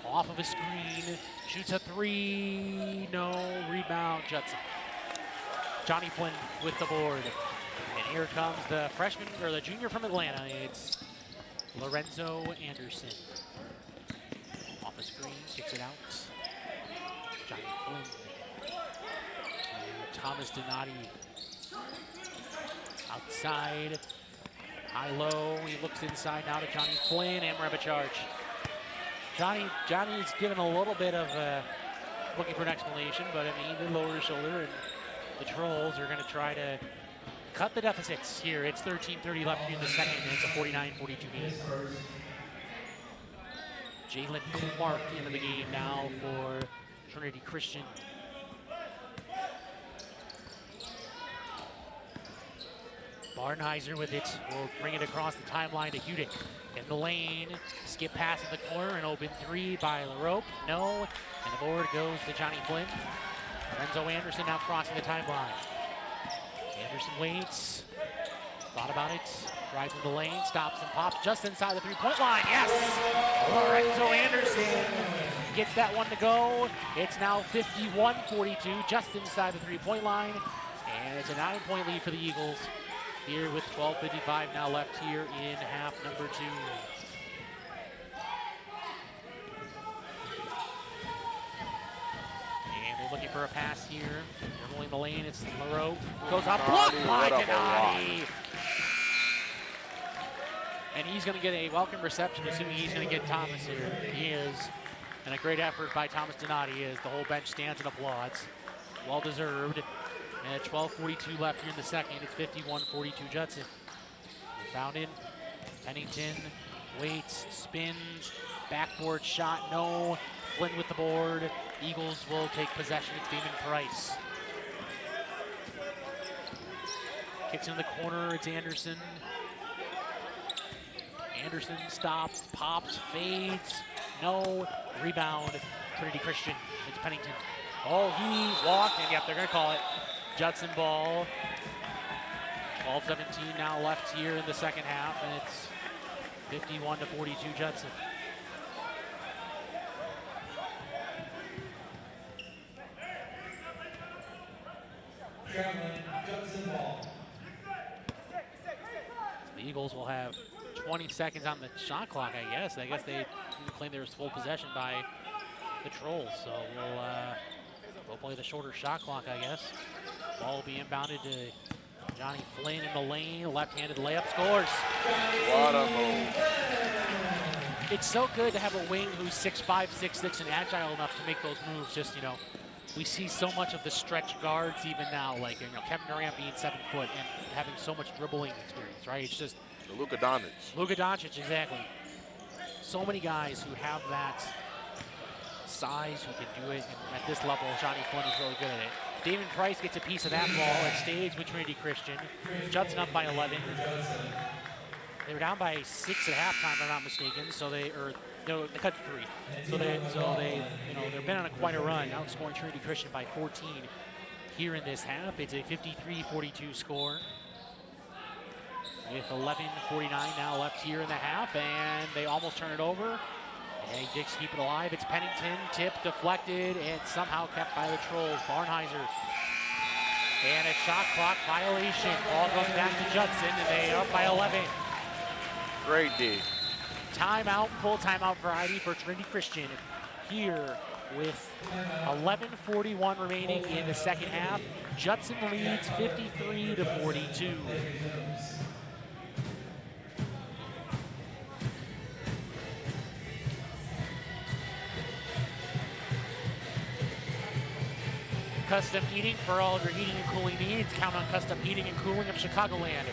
Off of a screen, shoots a 3, no, rebound, Judson. Johnny Flynn with the board. And here comes the freshman, or the junior from Atlanta. It's Lorenzo Anderson. Off a screen, kicks it out. Johnny Flynn. And Thomas Donati. Outside, high-low, he looks inside now to Johnny Flynn, and we're up a charge. Johnny's given a little bit of looking for an explanation, but I mean, he did lower his shoulder, and the Trolls are going to try to cut the deficits here. It's 13:30 left here in the second, and it's a 49-42 game. Jalen Clark into the game now for Trinity Christian. Barnheiser with it, will bring it across the timeline to Hudick. In the lane, skip pass in the corner, an open 3 by LaRope, no, and the board goes to Johnny Flynn. Lorenzo Anderson now crossing the timeline. Anderson waits, thought about it, drives in the lane, stops and pops just inside the 3-point line, yes! Lorenzo Anderson gets that one to go. It's now 51-42, just inside the 3-point line, and it's a 9-point lead for the Eagles. Here with 12:55 now left here in half number 2. And they're looking for a pass here. They're rolling the lane, it's LaRope. Goes up, blocked by Donati. And he's gonna get a welcome reception, assuming he's gonna get Thomas here. He is. And a great effort by Thomas Donati as the whole bench stands and applauds. Well deserved. And at 12:42 left here in the second, it's 51-42 Judson. Found in, Pennington waits, spins, backboard shot, no. Flynn with the board. Eagles will take possession. It's Damon Price. Kicks in the corner, it's Anderson. Anderson stops, pops, fades, no. Rebound, Trinity Christian. It's Pennington. Oh, he walked, and yep, they're gonna call it. Judson ball. 12:17 now left here in the second half, and it's 51-42 Judson. Judson ball. The Eagles will have 20 seconds on the shot clock, I guess. I guess they claim there was full possession by the Trolls, so we'll play the shorter shot clock, I guess. Ball will be inbounded to Johnny Flynn in the lane. Left-handed layup, scores. What a move. It's so good to have a wing who's 6'5", 6'6", and agile enough to make those moves. Just, you know, we see so much of the stretch guards even now, like, you know, Kevin Durant being 7 foot and having so much dribbling experience, right? It's just Luka Doncic. Luka Doncic, exactly. So many guys who have that size, who can do it, and at this level, Johnny Flynn is really good at it. Damon Price gets a piece of that ball and stays with Trinity Christian. Judson up by 11. They were down by 6 at halftime, if I'm not mistaken. So they cut to 3. So they, you know, they've been on quite a run, outscoring Trinity Christian by 14 here in this half. It's a 53-42 score. With 11:49 now left here in the half, and they almost turn it over. And Dicks keep it alive. It's Pennington, tip deflected, and somehow kept by the Trolls. Barnheiser. And a shot clock violation. Ball goes back to Judson, and they are up by 11. Great D. Timeout, full timeout variety for Trinity Christian. Here with 11:41 remaining in the second half. Judson leads 53-42. Custom Heating for all of your heating and cooling needs. Count on Custom Heating and Cooling of Chicagoland,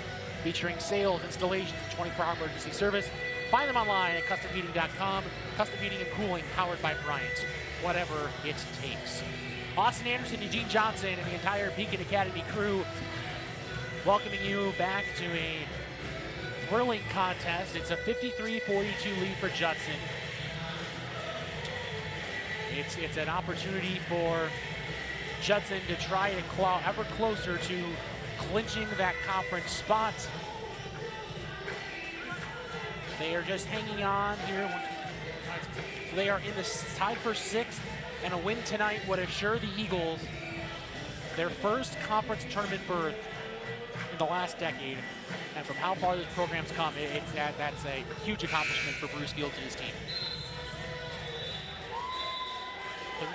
featuring sales, installations, and 24-hour emergency service. Find them online at customheating.com. Custom Heating and Cooling, powered by Bryant. Whatever it takes. Austin Anderson, Eugene Johnson, and the entire Beacon Academy crew welcoming you back to a thrilling contest. It's a 53-42 lead for Judson. It's an opportunity for Judson to try to claw ever closer to clinching that conference spot. They are just hanging on here. So they are in the tied for 6th, and a win tonight would assure the Eagles their first conference tournament berth in the last decade. And from how far this program's come, that's a huge accomplishment for Bruce Fields and his team.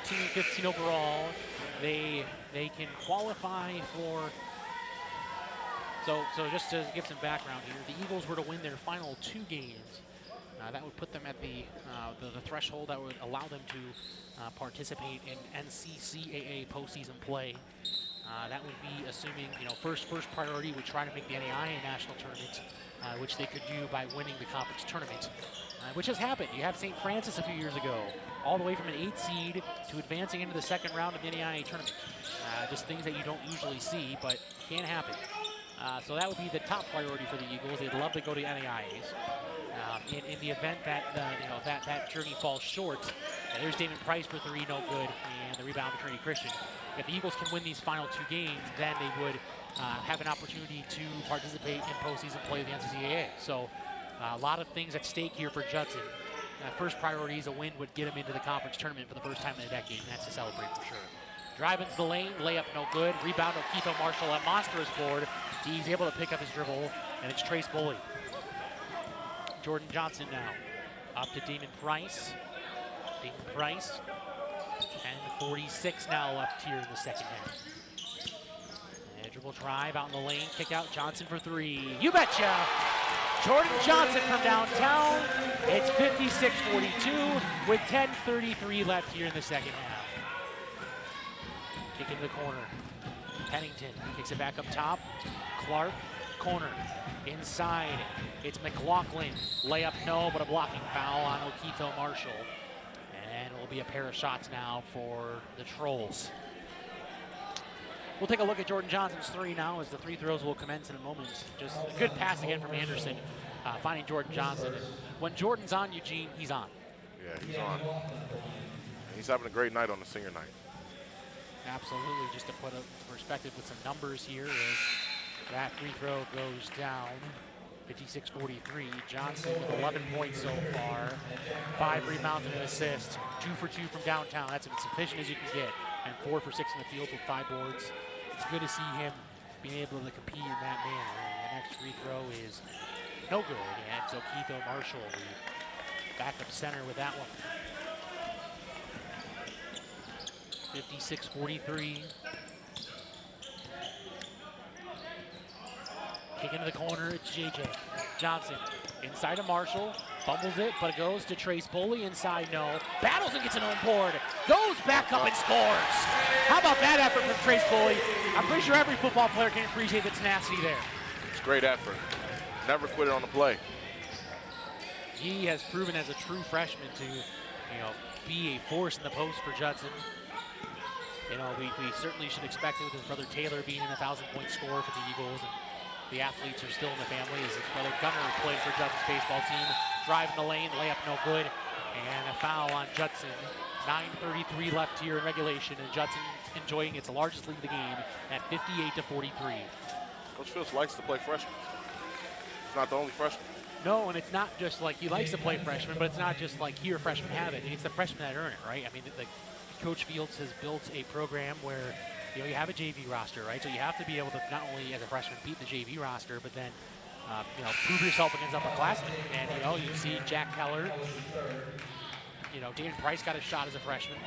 13-15 overall. They can qualify for. So just to give some background here, the Eagles were to win their final 2 games. That would put them at the threshold that would allow them to participate in NCCAA postseason play. That would be assuming, first priority would try to make the NAIA national tournament, which they could do by winning the conference tournament, which has happened. You have St. Francis a few years ago, all the way from an 8th seed to advancing into the 2nd round of the NAIA tournament. Just things that you don't usually see, but can happen. So that would be the top priority for the Eagles. They'd love to go to NAIAs. In the event that that journey falls short, there's Damon Price for 3, no good, and the rebound for Trinity Christian. If the Eagles can win these final 2 games, then they would have an opportunity to participate in postseason play of the NCCAA. So a lot of things at stake here for Judson. First priority is a win would get them into the conference tournament for the first time in a decade, and that's to celebrate for sure. Drive into the lane, layup no good. Rebound of Keith Marshall, a monstrous board. He's able to pick up his dribble, and it's Trace Bully. Jordan Johnson now up to Damon Price. Damon Price, 10:46 now left here in the second half. And dribble drive out in the lane, kick out Johnson for 3. You betcha! Jordan Johnson from downtown. It's 56-42 with 10:33 left here in the second half. Kick into the corner. Pennington kicks it back up top. Clark, corner. Inside, it's McLaughlin. Layup no, but a blocking foul on Okito Marshall. And it will be a pair of shots now for the Trolls. We'll take a look at Jordan Johnson's 3 now as the 3 throws will commence in a moment. Just a good pass again from Anderson, finding Jordan Johnson. And when Jordan's on, Eugene, he's on. Yeah, he's on. And he's having a great night on the senior night. Absolutely. Just to put a perspective with some numbers here as that free throw goes down. 56-43. Johnson with 11 points so far. 5 rebounds and an assist. 2 for 2 from downtown. That's as sufficient as you can get. And 4 for 6 in the field with 5 boards. It's good to see him being able to compete in that manner. And the next free throw is no good. And so Keith Marshall, the backup center with that one. 56-43. Kick into the corner, it's JJ. Johnson inside of Marshall, fumbles it, but it goes to Trace Bully, inside no. Battles and gets an own board, goes back up and scores. How about that effort from Trace Bully? I'm pretty sure every football player can appreciate the tenacity there. It's great effort. Never quit it on the play. He has proven as a true freshman to, be a force in the post for Judson. We certainly should expect it with his brother Taylor being an 1,000-point scorer for the Eagles. And the athletes are still in the family as his brother Gunner played for Judson's baseball team. Drive in the lane, layup no good, and a foul on Judson. 9:33 left here in regulation, and Judson enjoying its largest lead of the game at 58-43. Coach Fields likes to play freshmen. He's not the only freshman. No, and it's not just like he likes to play freshmen, but it's not just like here freshmen have it. It's the freshmen that earn it, right? I mean, Coach Fields has built a program where you have a JV roster, right? So you have to be able to not only as a freshman beat the JV roster, but then prove yourself against upperclassmen. And you see Jack Keller, David Price got a shot as a freshman.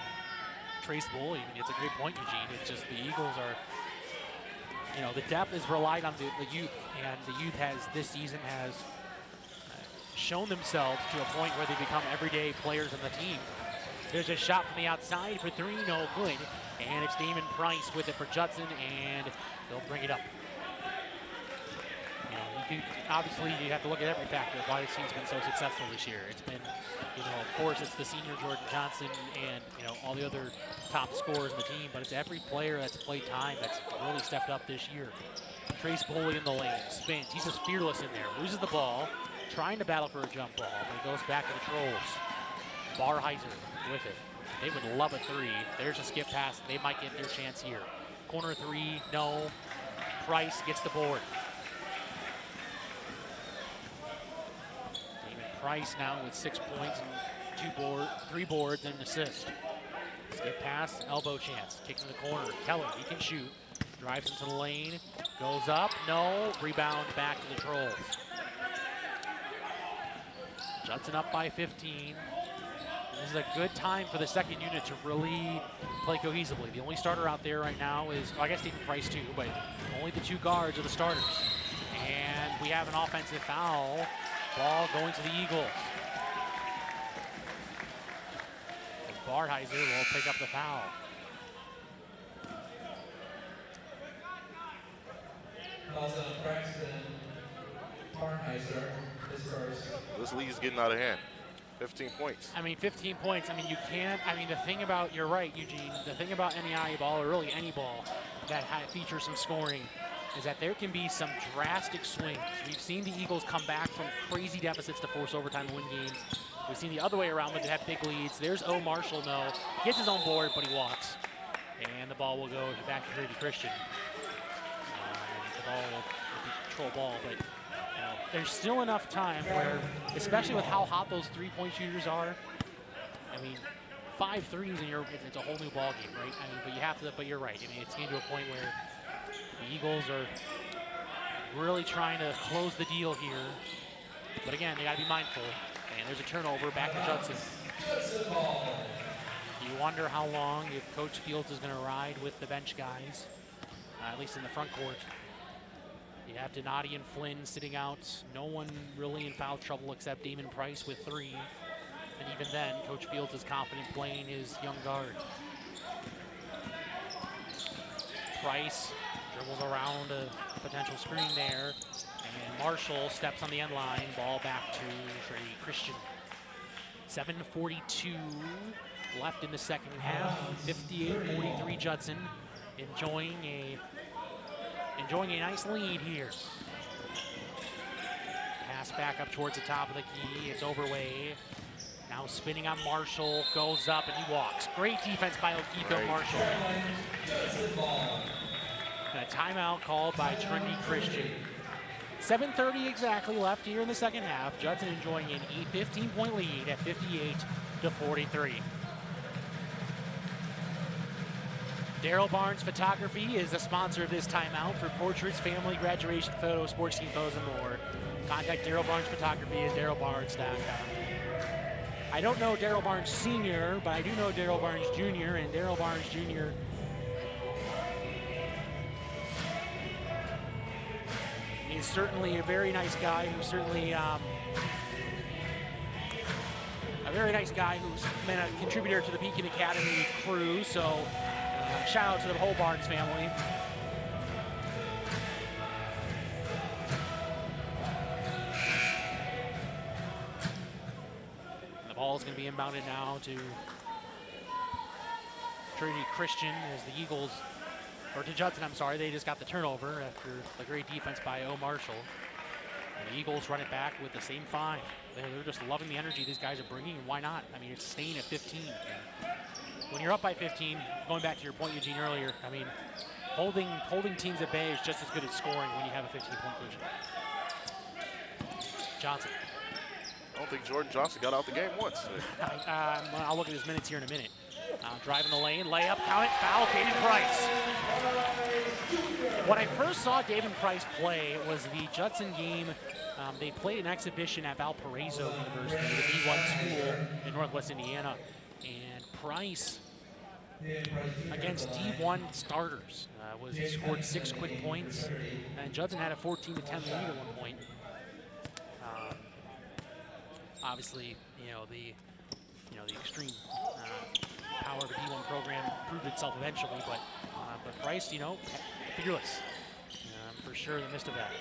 Trace Bully, it's a great point, Eugene. It's just the Eagles are, the depth is relied on the youth, and the youth this season has shown themselves to a point where they become everyday players on the team. There's a shot from the outside for 3, no good. And it's Damon Price with it for Judson, and they'll bring it up. Obviously, you have to look at every factor of why this team's been so successful this year. It's been, of course, it's the senior Jordan Johnson and, all the other top scorers in the team, but it's every player that's played time that's really stepped up this year. Trace Boley in the lane, spins. He's just fearless in there. Loses the ball, trying to battle for a jump ball, but it goes back to the Trolls. Barheiser with it. They would love a three. There's a skip pass. They might get their chance here. Corner three, no. Price gets the board. Price now with 6 points and 3 boards and an assist. Skip pass, elbow chance, kick in the corner. Keller, he can shoot. Drives into the lane, goes up, no. Rebound back to the Trolls. Judson up by 15. This is a good time for the second unit to really play cohesively. The only starter out there right now is, well, I guess Stephen Price too, but only the 2 guards are the starters. And we have an offensive foul. Ball going to the Eagles. As Barheiser will pick up the foul. Calls on Braxton Barheiser is first. This league is getting out of hand. 15 points. 15 points. You can't. The thing about, you're right, Eugene, the thing about NEI ball, or really any ball that features some scoring, is that there can be some drastic swings. We've seen the Eagles come back from crazy deficits to force overtime and win games. We've seen the other way around when they have big leads. There's O. Marshall, no. He gets his own board, but he walks. And the ball will go back to Trinity Christian. The ball will be control ball, but there's still enough time where, especially with how hot those three-point shooters are, 5 threes and it's a whole new ball game, right? But you have to. But you're right. It's getting to a point where the Eagles are really trying to close the deal here. But again, they got to be mindful. And there's a turnover back to Judson. You wonder how long if Coach Fields is going to ride with the bench guys, at least in the front court. You have Donati and Flynn sitting out. No one really in foul trouble except Damon Price with 3. And even then, Coach Fields is confident playing his young guard. Price dribbles around a potential screen there. And Marshall steps on the end line. Ball back to Trinity Christian. 7:42 left in the second half. 58-43 Judson. Enjoying a nice lead here. Pass back up towards the top of the key. It's Overway. Now spinning on Marshall. Goes up and he walks. Great defense by Okito Marshall. And a timeout called by Trinity Christian. 7:30 exactly left here in the second half. Judson enjoying an 15-point lead at 58-43. Daryl Barnes Photography is the sponsor of this timeout for portraits, family, graduation photos, sports team photos, and more. Contact Daryl Barnes Photography at darylbarnes.com. I don't know Daryl Barnes Sr., but I do know Daryl Barnes Jr., and Daryl Barnes Jr. is certainly a very nice guy who's certainly who's been a contributor to the Beacon Academy crew, so shout out to the whole Barnes family. And the ball is going to be inbounded now to Trinity Christian as the Eagles, or to Judson, I'm sorry, they just got the turnover after the great defense by O. Marshall. And the Eagles run it back with the same 5. They're just loving the energy these guys are bringing, and why not? It's staying at 15. When you're up by 15, going back to your point, Eugene, earlier, holding teams at bay is just as good as scoring when you have a 15-point cushion. Johnson. I don't think Jordan Johnson got out the game once. I'll look at his minutes here in a minute. Driving the lane, layup, count it, foul, David Price. When I first saw David Price play was the Judson game. They played an exhibition at Valparaiso University, the D1 school in Northwest Indiana. And Price, against D1 starters, scored 6 quick points. And Judson had a 14-10 lead at one point. Obviously, the extreme power more of a D1 program, proved itself eventually, but Bryce, you know, fearless. For sure in the midst of that.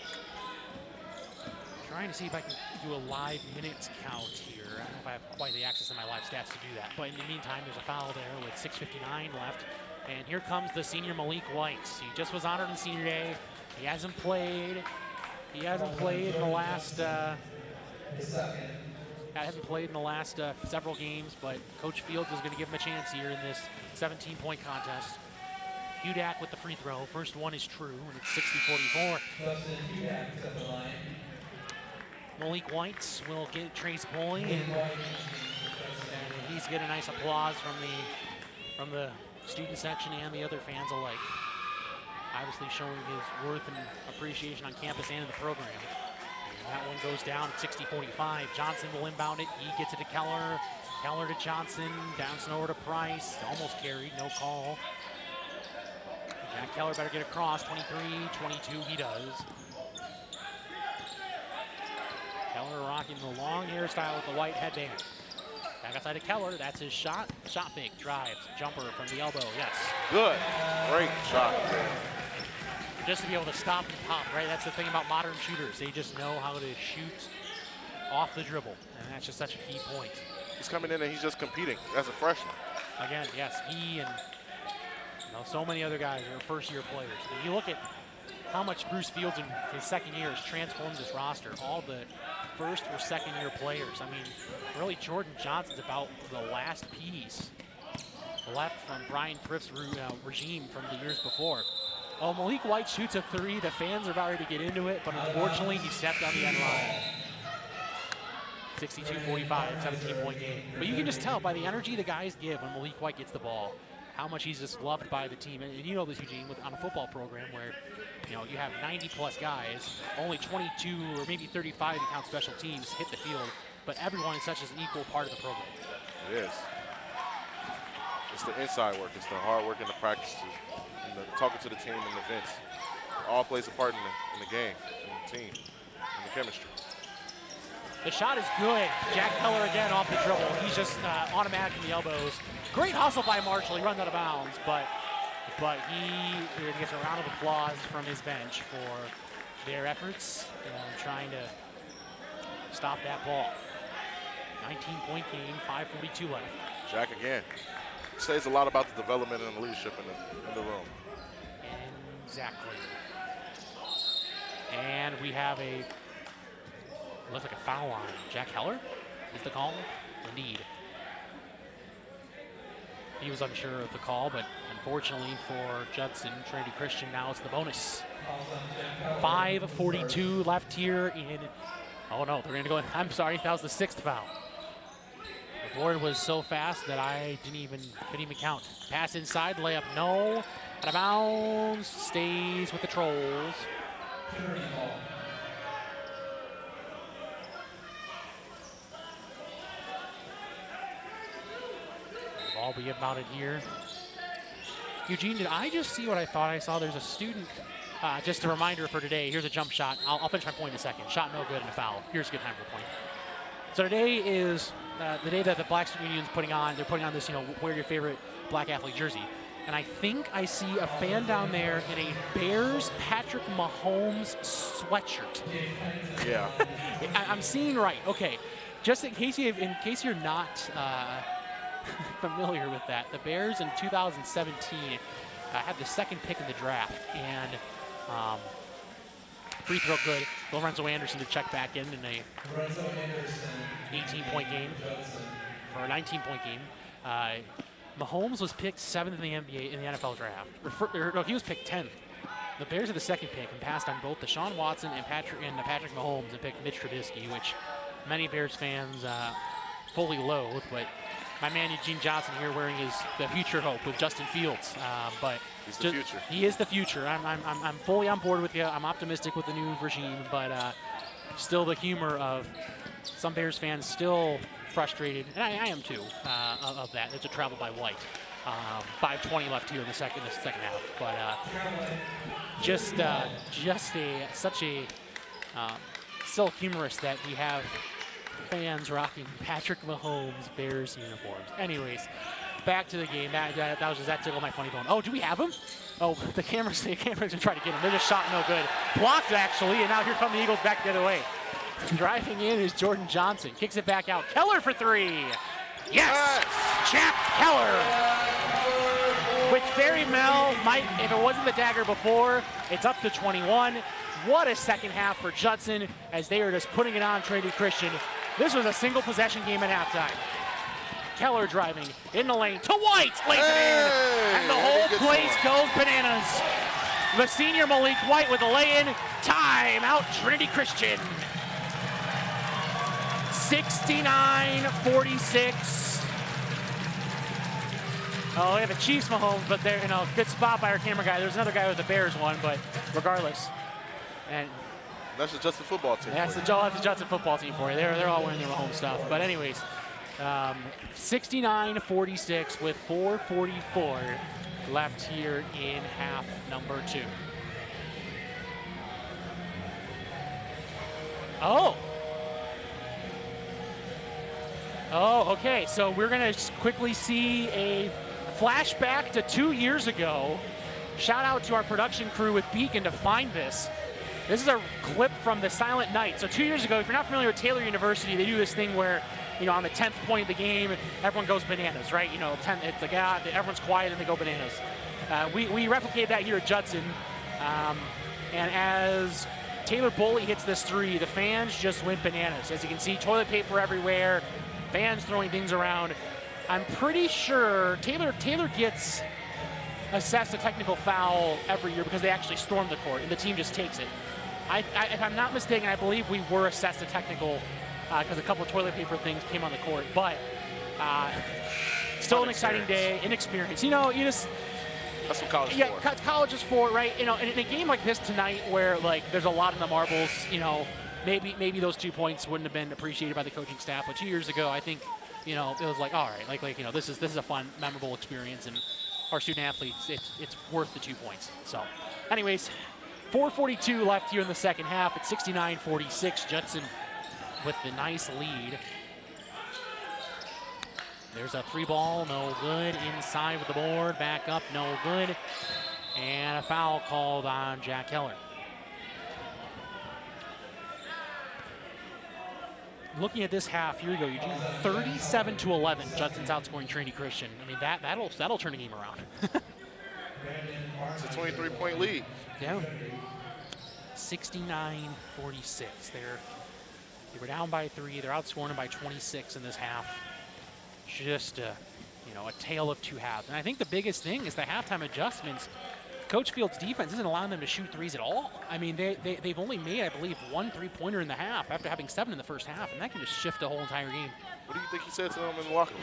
Trying to see if I can do a live minutes count here. I don't know if I have quite the access to my live stats to do that. But in the meantime, there's a foul there with 6:59 left. And here comes the senior Malik White. He just was honored on senior day. He hasn't played. He hasn't played in the last several games, but Coach Fields is going to give him a chance here in this 17-point contest. Hudak with the free throw. First one is true, and it's 60-44. Malik White will get Trace Boy, and he's getting a nice applause from the student section and the other fans alike. Obviously showing his worth and appreciation on campus and in the program. And that one goes down at 60-45. Johnson will inbound it. He gets it to Keller. Keller to Johnson. Bouncing over to Price. Almost carried, no call. Jack Keller better get across. 23-22, he does. Keller rocking the long hairstyle with the white headband. Back outside to Keller, that's his shot. Shot fake, drives, jumper from the elbow, yes. Good, great shot. Just to be able to stop and pop, right? That's the thing about modern shooters. They just know how to shoot off the dribble, and that's just such a key point. He's coming in and he's just competing as a freshman. Again, yes, he and so many other guys are first-year players. And you look at how much Bruce Fields in his second year has transformed this roster. All the first or second-year players. I mean, really, Jordan Johnson's about the last piece left from Brian Priff's regime from the years before. Oh, Malik White shoots a three. The fans are about ready to get into it, but unfortunately, he stepped on the end line. 62-45, 17-point game. But you can just tell by the energy the guys give when Malik White gets the ball, how much he's just loved by the team. And you know this, Eugene, on a football program where you have 90-plus guys, only 22 or maybe 35 to count special teams hit the field, but everyone is such as an equal part of the program. It is. It's the inside work. It's the hard work in the practices, and the talking to the team and the events. It all plays a part in the game, in the team, in the chemistry. The shot is good. Jack Keller again off the dribble. He's just automatic in the elbows. Great hustle by Marshall. He runs out of bounds, but he gets a round of applause from his bench for their efforts trying to stop that ball. 19-point game, 5:42 left. Jack again. Says a lot about the development and the leadership in the room. Exactly. And we have looks like a foul on Jack Keller is the call. Indeed. He was unsure of the call, but unfortunately for Judson, Trinity Christian, now it's the bonus. 5:42 left here in, oh no, they're gonna go in, I'm sorry, that was the sixth foul. The board was so fast that I couldn't even count. Pass inside, layup, no. Out of bounds, stays with the Trolls. Ball be inbounded here. Eugene, did I just see what I thought I saw? There's a student, just a reminder for today. Here's a jump shot. I'll finish my point in a second. Shot no good and a foul. Here's a good time for a point. So today is the day that the Black Student Union's putting on this, wear your favorite black athlete jersey. And I think I see a fan down there in a Bears Patrick Mahomes sweatshirt. Yeah. I'm seeing right. Okay. Just in case you're not familiar with that, the Bears in 2017 had the second pick in the draft, and free throw good. Lorenzo Anderson to check back in a 18-point game or a 19-point game. Mahomes was picked 7th in the NBA in the NFL draft. No, he was picked 10th. The Bears are the second pick and passed on both Deshaun Watson and Patrick Mahomes and picked Mitch Trubisky, which many Bears fans fully loathe. But my man Eugene Johnson here wearing the future hope with Justin Fields. But he's the future. He is the future. I'm fully on board with you. I'm optimistic with the new regime, but still the humor of some Bears fans still frustrated, and I am too, of that. It's a travel by White. 5:20 left here in the second half, but still humorous that we have fans rocking Patrick Mahomes Bears uniforms. Anyways, back to the game. That was just that tickled my funny bone. Oh, do we have him? Oh, the camera's gonna try to get him. They're just shot no good. Blocked actually, and now here come the Eagles back the other way. Driving in is Jordan Johnson. Kicks it back out. Keller for three. Yes! Jack Keller! Which very well might, if it wasn't the dagger before, it's up to 21. What a second half for Judson as they are just putting it on Trinity Christian. This was a single possession game at halftime. Keller driving in the lane to White, lays it in, and the whole place goes bananas. The senior Malik White with a lay-in. Time out Trinity Christian. 69-46. Oh, we have a Chiefs Mahomes, but there, good spot by our camera guy. There's another guy with the Bears one, but regardless. And that's the Judson football team. That's the Judson football team for you. They're all wearing their Mahomes stuff. But anyways, 69-46 with 4:44 left here in half number 2. Oh, okay. So we're going to quickly see a flashback to 2 years ago. Shout out to our production crew with Beacon to find this. This is a clip from the Silent Night. So 2 years ago, if you're not familiar with Taylor University, they do this thing where, on the 10th point of the game, everyone goes bananas, right? It's like, everyone's quiet and they go bananas. We replicate that here at Judson. And as Taylor Boley hits this three, the fans just went bananas. As you can see, toilet paper everywhere, fans throwing things around. I'm pretty sure Taylor gets assessed a technical foul every year because they actually storm the court and the team just takes it. If I'm not mistaken, I believe we were assessed a technical because a couple of toilet paper things came on the court. But still an exciting day, inexperience. That's what college is for. Yeah, college is for, right? In a game like this tonight where, there's a lot in the marbles, maybe those 2 points wouldn't have been appreciated by the coaching staff. But 2 years ago, I think, it was like, all right, this is a fun, memorable experience. And our student athletes, it's worth the 2 points. So, anyways, 4:42 left here in the second half. It's 69-46. Judson with the nice lead. There's a three ball, no good. Inside with the board, back up, no good. And a foul called on Jack Keller. Looking at this half, here we go, Eugene. 37-11, Judson's outscoring Trinity Christian. I mean, that'll turn the game around. It's a 23-point lead. Yeah. 69-46. They were down by 3. They're outscoring them by 26 in this half. Just a tale of two halves. And I think the biggest thing is the halftime adjustments. Coach Field's defense isn't allowing them to shoot threes at all. I mean, they've only made, I believe, 1 3-pointer in the half after having 7 in the first half, and that can just shift the whole entire game. What do you think he said to them in the locker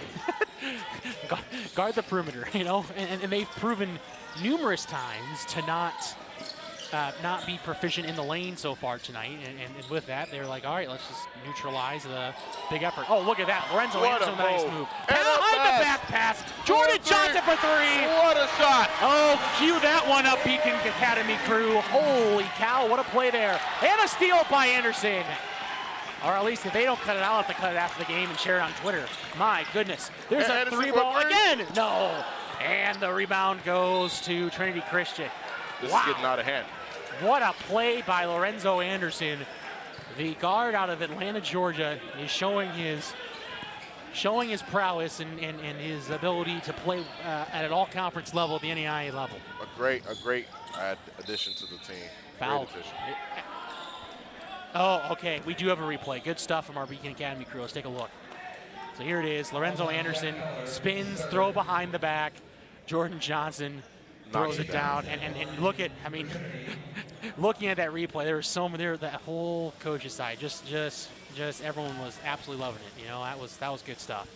room? Guard the perimeter, and they've proven numerous times to not be proficient in the lane so far tonight, and with that, they're like, all right, let's just neutralize the big effort. Oh, look at that. Lorenzo Anderson, nice move. Behind the back pass. Jordan Johnson for 3. What a shot. Oh, cue that one up, Beacon Academy crew. Holy cow, what a play there. And a steal by Anderson. Or at least if they don't cut it, I'll have to cut it after the game and share it on Twitter. My goodness. There's a three ball again. No. And the rebound goes to Trinity Christian. This is getting out of hand. What a play by Lorenzo Anderson. The guard out of Atlanta, Georgia, is showing his prowess and his ability to play at an all-conference level, at the NAIA level. A great addition to the team. Foul. Great addition. Oh, okay. We do have a replay. Good stuff from our Beacon Academy crew. Let's take a look. So here it is. Lorenzo Anderson spins, throw behind the back. Jordan Johnson throws it down. And look at, I mean, looking at that replay, there was that whole coach's side, just everyone was absolutely loving it. That was good stuff.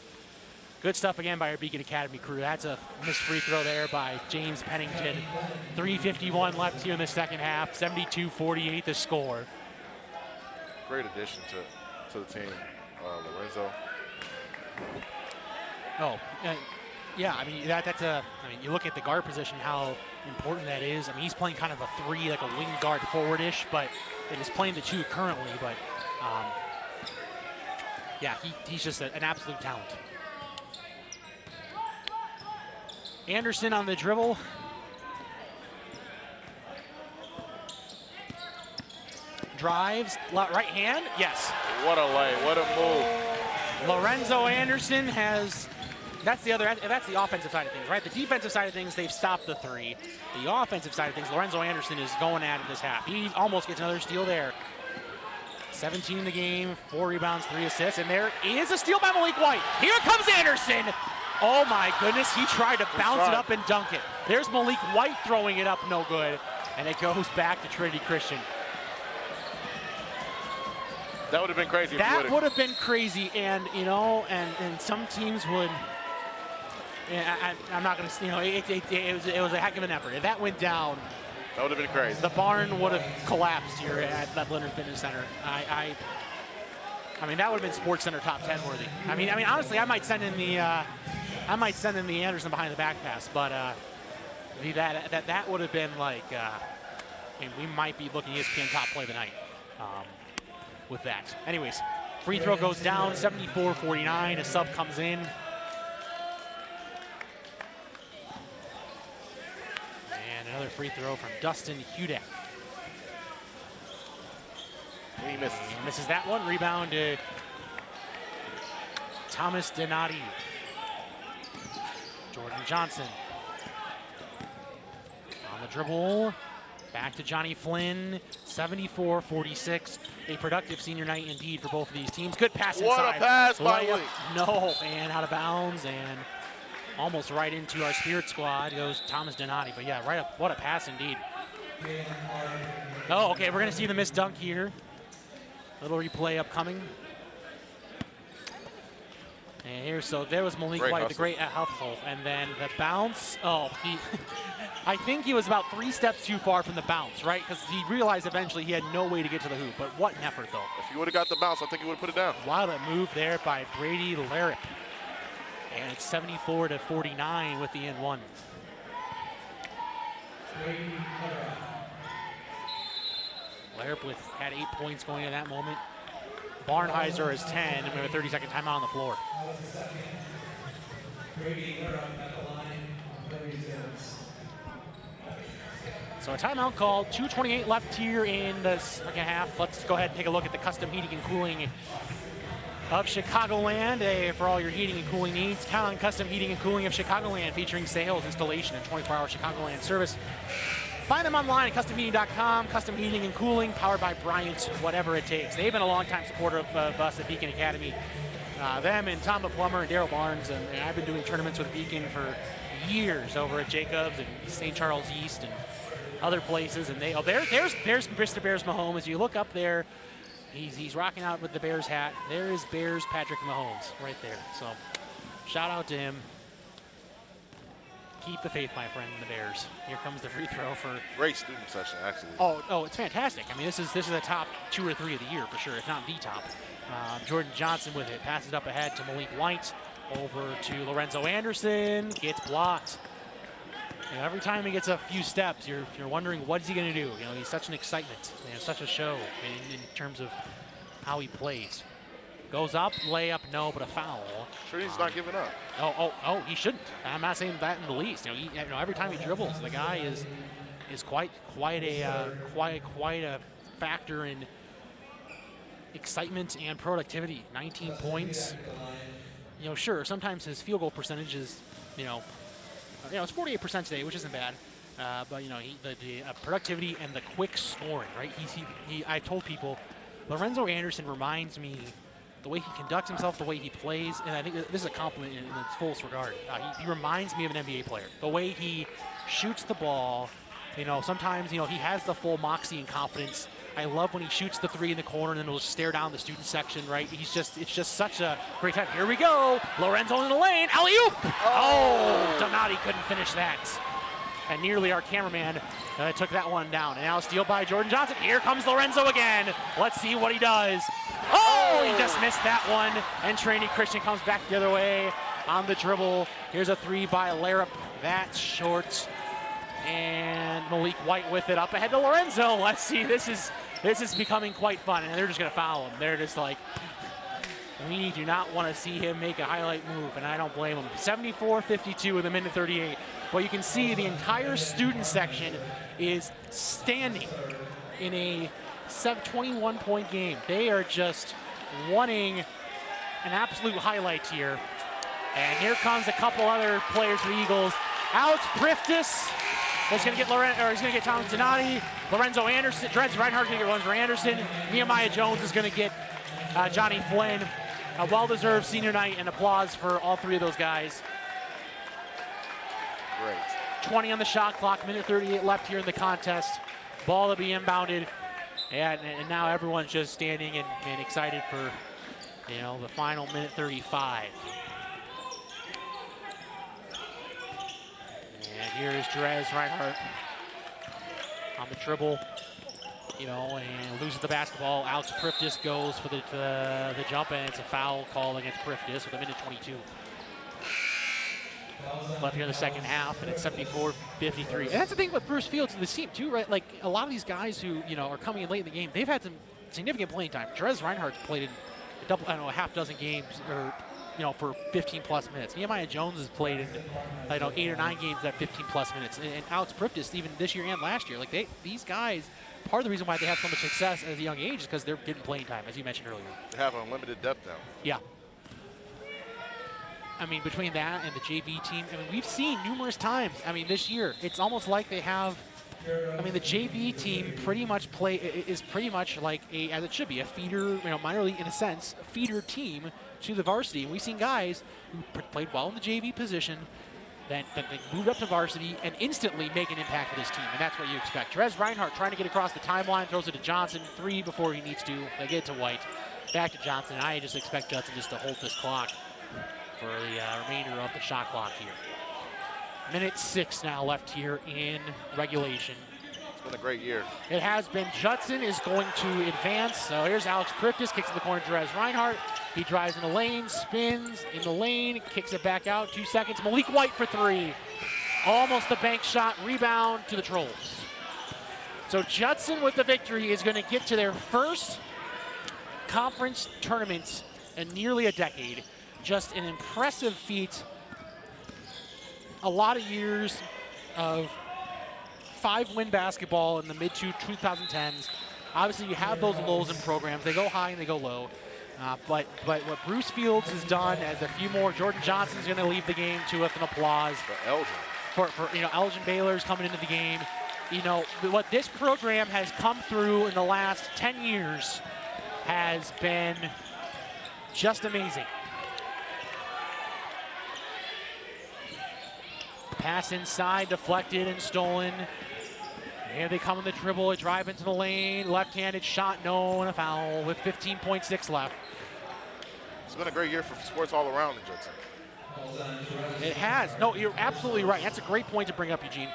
Good stuff again by our Beacon Academy crew. That's a missed free throw there by James Pennington. 3:51 left here in the second half. 72-48 the score. Great addition to the team, Lorenzo. Yeah, I mean, you look at the guard position, how important that is. I mean, he's playing kind of a 3, like a wing guard forward-ish, but it is playing the 2 currently. But, yeah, he's just an absolute talent. Anderson on the dribble. Drives, right hand, yes. What a lay, what a move. Lorenzo Anderson has, that's the offensive side of things, right? The defensive side of things, they've stopped the three. The offensive side of things, Lorenzo Anderson is going at it this half. He almost gets another steal there. 17 in the game, 4 rebounds, 3 assists, and there is a steal by Malik White. Here comes Anderson. Oh my goodness, he tried to bounce it up and dunk it. There's Malik White throwing it up, no good. And it goes back to Trinity Christian. That would have been crazy. That would have been crazy, and you know, and some teams would. I'm not going to, you know, it was a heck of an effort. If that went down, that would have been crazy. The barn would have collapsed here at that Leonard Fitness Center. I mean, that would have been Sports Center top 10 worthy. I mean, honestly, I might send in the Anderson behind the back pass, but that would have been like, I mean, we might be looking at ESPN top play of the night. With that. Anyways, free throw goes down, 74-49. A sub comes in. And another free throw from Dustin Hudek. He misses. He misses that one. Rebound to Thomas Donati. Jordan Johnson. On the dribble. Back to Johnny Flynn, 74-46. A productive senior night indeed for both of these teams. Good pass inside. What a pass by Lee. No, and out of bounds, and almost right into our Spirit squad goes Thomas Donati. But yeah, right up. What a pass indeed. Oh, okay, we're going to see the missed dunk here. Little replay upcoming. And here, so there was Malik White, the great hustle. And then the bounce. Oh, I think he was about 3 steps too far from the bounce, right? Because he realized eventually he had no way to get to the hoop. But what an effort, though. If he would have got the bounce, I think he would have put it down. Wild move there by Brady Larrick. And it's 74-49 with the N1. Larrick had 8 points going in that moment. Barnheiser has 10, and we have a 30-second timeout on the floor. So a timeout called, 2:28 left here in the second half. Let's go ahead and take a look at the custom heating and cooling of Chicagoland. For all your heating and cooling needs, count on Custom Heating and Cooling of Chicagoland, featuring sales, installation, and 24-hour Chicagoland service. Find them online at customheating.com. Custom Heating and Cooling, powered by Bryant, whatever it takes. They've been a long-time supporter of us at Beacon Academy. Them and Tom the Plumber and Daryl Barnes, and I've been doing tournaments with Beacon for years over at Jacobs and St. Charles East and other places. And there's Mr. Bears Mahomes. As you look up there, he's rocking out with the Bears hat. There is Bears Patrick Mahomes right there. So shout out to him. Keep the faith, my friend, in the Bears. Here comes the free throw for... Great student session, actually. Oh, it's fantastic. I mean, this is the top 2 or 3 of the year for sure, if not the top. Jordan Johnson with it, passes up ahead to Malik White, over to Lorenzo Anderson, gets blocked. You know, every time he gets a few steps, you're wondering what is he going to do. You know, he's such an excitement, such a show in terms of how he plays. Goes up, layup, no, but a foul. Sure, he's not giving up. Oh, he shouldn't. I'm not saying that in the least. You know, every time he dribbles, the guy is quite a factor in excitement and productivity. 19 points. You know, sure, sometimes his field goal percentage is, it's 48% today, which isn't bad. But you know, the productivity and the quick scoring, right? I've told people, Lorenzo Anderson reminds me. The way he conducts himself, the way he plays, and I think this is a compliment in its fullest regard. He reminds me of an NBA player. The way he shoots the ball, sometimes, he has the full moxie and confidence. I love when he shoots the 3 in the corner and then he'll stare down the student section, right? It's just such a great time. Here we go. Lorenzo in the lane. Alley-oop! Oh, Donati couldn't finish that. And nearly our cameraman took that one down. And now a steal by Jordan Johnson. Here comes Lorenzo again. Let's see what he does. Oh, he just missed that one. And Trinity Christian comes back the other way on the dribble. Here's a 3 by Larrick. That's short. And Malik White with it up ahead to Lorenzo. Let's see. This is becoming quite fun. And they're just going to foul him. They're just like, We do not want to see him make a highlight move, and I don't blame him. 74-52 with a minute 38. Well, you can see the entire student section is standing in a 21-point game. They are just wanting an absolute highlight here. And here comes a couple other players for the Eagles. Alex Priftis is going to get Thomas Donati. Lorenzo Anderson, Dredz Reinhardt is going to get Lorenzo Anderson. Nehemiah Jones is going to get Johnny Flynn. A well-deserved senior night, and applause for all three of those guys. Great. 20 on the shot clock, minute 38 left here in the contest. Ball to be inbounded, and now everyone's just standing and excited for, the final minute 35. And here is Dredz Reinhardt on the dribble. And loses the basketball. Alex Priftis goes for the jump, and it's a foul call against Priftis with a minute 22 left here in the second half, and it's 74-53. And that's the thing with Bruce Fields and this team too, right? Like a lot of these guys who are coming in late in the game, they've had some significant playing time. Dredz Reinhardt's played in a half dozen games, or for 15+ minutes. Nehemiah Jones has played in 8 or 9 games at 15+ minutes, and Alex Priftis even this year and last year. Like these guys. Part of the reason why they have so much success at a young age is because they're getting playing time, as you mentioned earlier. They have unlimited depth now. Yeah. I mean, between that and the JV team, we've seen numerous times. This year, it's almost like they have. The JV team is pretty much like as it should be, a feeder, minor league in a sense, a feeder team to the varsity. And we've seen guys who played well in the JV position. That they moved up to varsity and instantly make an impact for this team, and that's what you expect. Dredz Reinhardt trying to get across the timeline, throws it to Johnson, 3 before he needs to. They get it to White, back to Johnson. I just expect Judson just to hold this clock for the remainder of the shot clock here. Minute 6 now left here in regulation. It's been a great year. It has been. Judson is going to advance. So here's Alex Priftis, kicks in the corner to Dredz Reinhardt. He drives in the lane, spins in the lane, kicks it back out. 2 seconds. Malik White for 3. Almost a bank shot. Rebound to the Trolls. So Judson with the victory is going to get to their first conference tournament in nearly a decade. Just an impressive feat. A lot of years of 5-win basketball in the mid-2010s. Obviously, you have those lows in programs. They go high and they go low. But what Bruce Fields has done, as a few more, Jordan Johnson's going to leave the game to with an applause. For Elgin. Elgin Baylor's coming into the game. What this program has come through in the last 10 years has been just amazing. Pass inside, deflected and stolen. Here they come in the dribble, a drive into the lane, left-handed shot, no, and a foul with 15.6 left. It's been a great year for sports all around in Judson. It has. No, you're absolutely right. That's a great point to bring up, Eugene.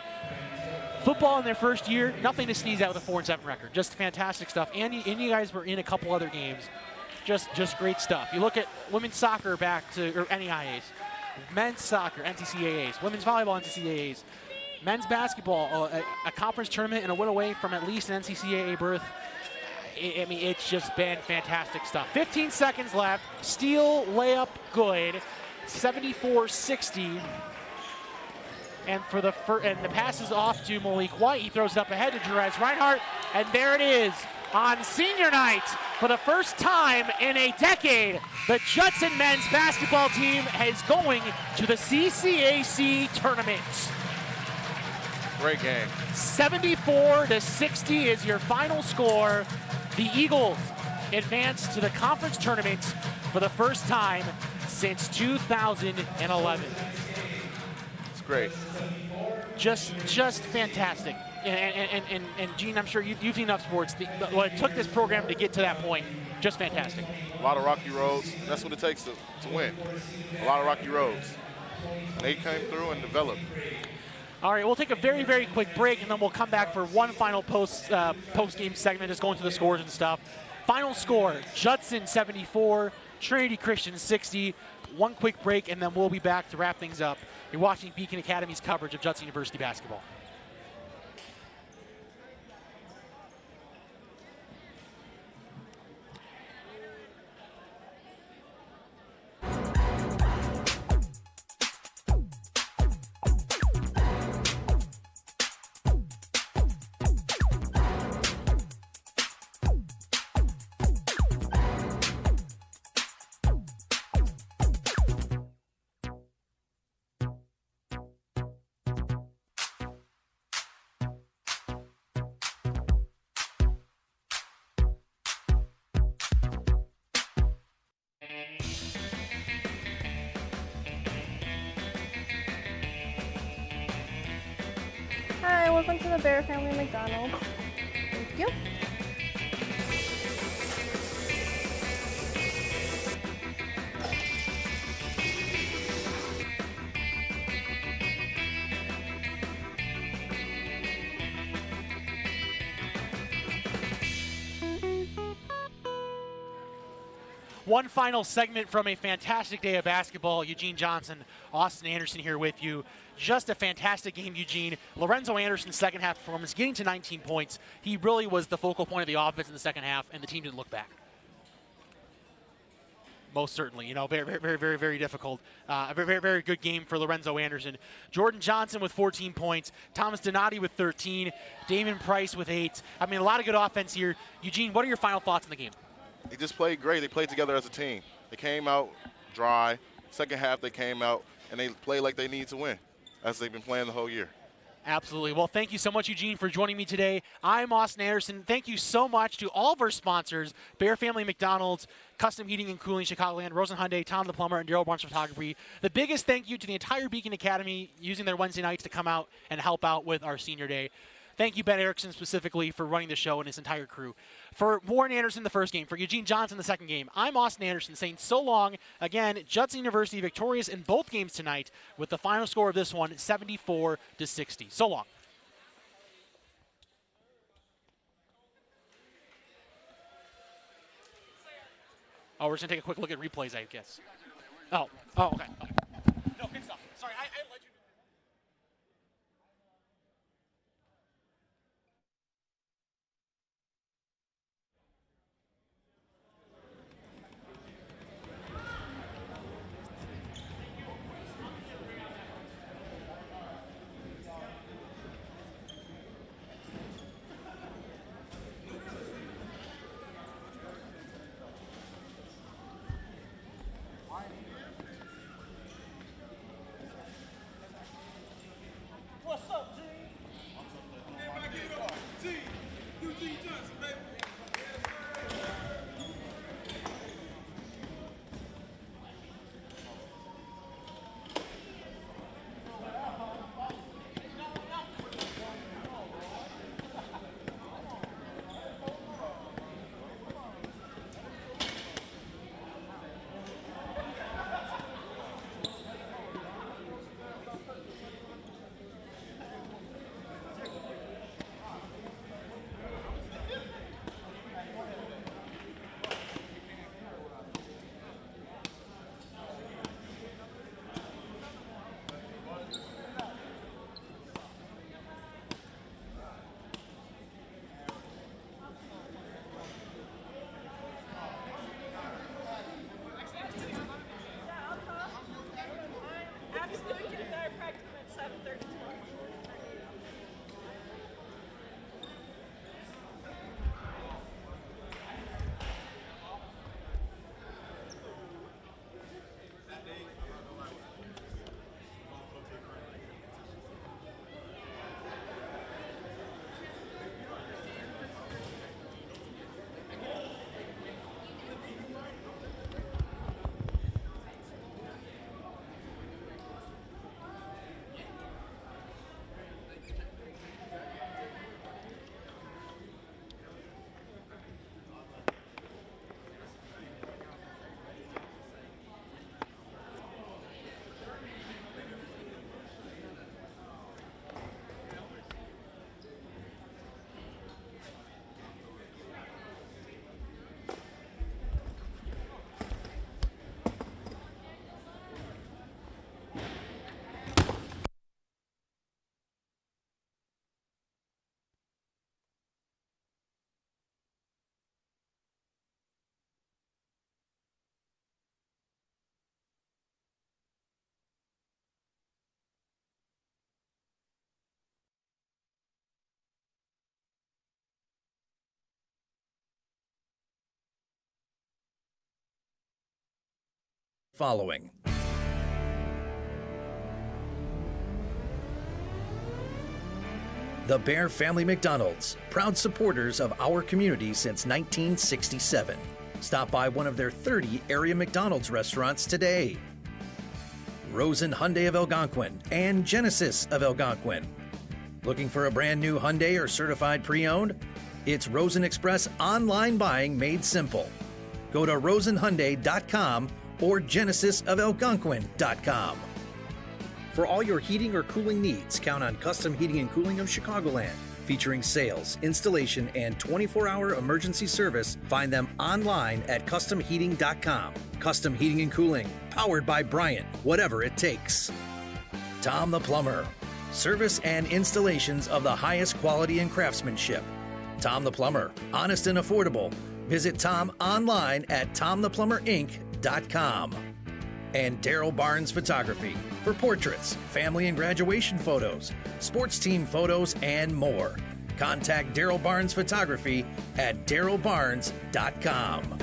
Football in their first year, nothing to sneeze at with a 4-7 record. Just fantastic stuff. And you guys were in a couple other games. Just great stuff. You look at women's soccer back to, or NEIAs, men's soccer, NCCAAs, women's volleyball, NCCAAs, men's basketball, a conference tournament and a win away from at least an NCCAA berth. It's just been fantastic stuff. 15 seconds left. Steal, layup, good. 74-60. And the pass is off to Malik White. He throws it up ahead to Dredz Reinhardt, and there it is. On senior night, for the first time in a decade, the Judson men's basketball team is going to the CCAC tournament. Great game. 74-60 is your final score. The Eagles advance to the conference tournament for the first time since 2011. It's great. Just fantastic. And Gene, I'm sure you've seen enough sports. What it took this program to get to that point, just fantastic. A lot of rocky roads. That's what it takes to win. A lot of rocky roads. And they came through and developed. All right, we'll take a very, very quick break, and then we'll come back for one final post-game segment, just going through the scores and stuff. Final score, Judson 74, Trinity Christian 60. One quick break, and then we'll be back to wrap things up. You're watching Beacon Academy's coverage of Judson University basketball. Hi, welcome to the Bear Family McDonald's. Thank you. One final segment from a fantastic day of basketball. Eugene Johnson, Austin Anderson here with you. Just a fantastic game, Eugene. Lorenzo Anderson's second half performance, getting to 19 points. He really was the focal point of the offense in the second half, and the team didn't look back. Most certainly, you know, very difficult. A very good game for Lorenzo Anderson. Jordan Johnson with 14 points. Thomas Donati with 13. Damon Price with 8. I mean, a lot of good offense here. Eugene, what are your final thoughts on the game? They just played great. They played together as a team. They came out dry. Second half, they came out, and they played like they need to win, as they've been playing the whole year. Absolutely. Well, thank you so much, Eugene, for joining me today. I'm Austin Anderson. Thank you so much to all of our sponsors, Bear Family McDonald's, Custom Heating and Cooling Chicagoland, Rosen Hyundai, Tom the Plumber, and Daryl Brunch Photography. The biggest thank you to the entire Beacon Academy using their Wednesday nights to come out and help out with our senior day. Thank you, Ben Erickson, specifically for running the show and his entire crew. For Warren Anderson, the first game. For Eugene Johnson, the second game. I'm Austin Anderson saying so long. Again, Judson University victorious in both games tonight with the final score of this one, 74-60. So long. Oh, we're just going to take a quick look at replays, I guess. Oh, okay. No, good stuff. Sorry, I let you. Following. The Bear Family McDonald's, proud supporters of our community since 1967. Stop by one of their 30 area McDonald's restaurants today. Rosen Hyundai of Algonquin and Genesis of Algonquin. Looking for a brand new Hyundai or certified pre-owned? It's Rosen Express online buying made simple. Go to rosenhyundai.com or genesisofalgonquin.com. For all your heating or cooling needs, count on Custom Heating and Cooling of Chicagoland. Featuring sales, installation, and 24-hour emergency service, find them online at customheating.com. Custom Heating and Cooling, powered by Bryant, whatever it takes. Tom the Plumber, service and installations of the highest quality and craftsmanship. Tom the Plumber, honest and affordable. Visit Tom online at tomtheplumberinc.com. And Daryl Barnes Photography for portraits, family and graduation photos, sports team photos, and more. Contact Daryl Barnes Photography at darylbarnes.com.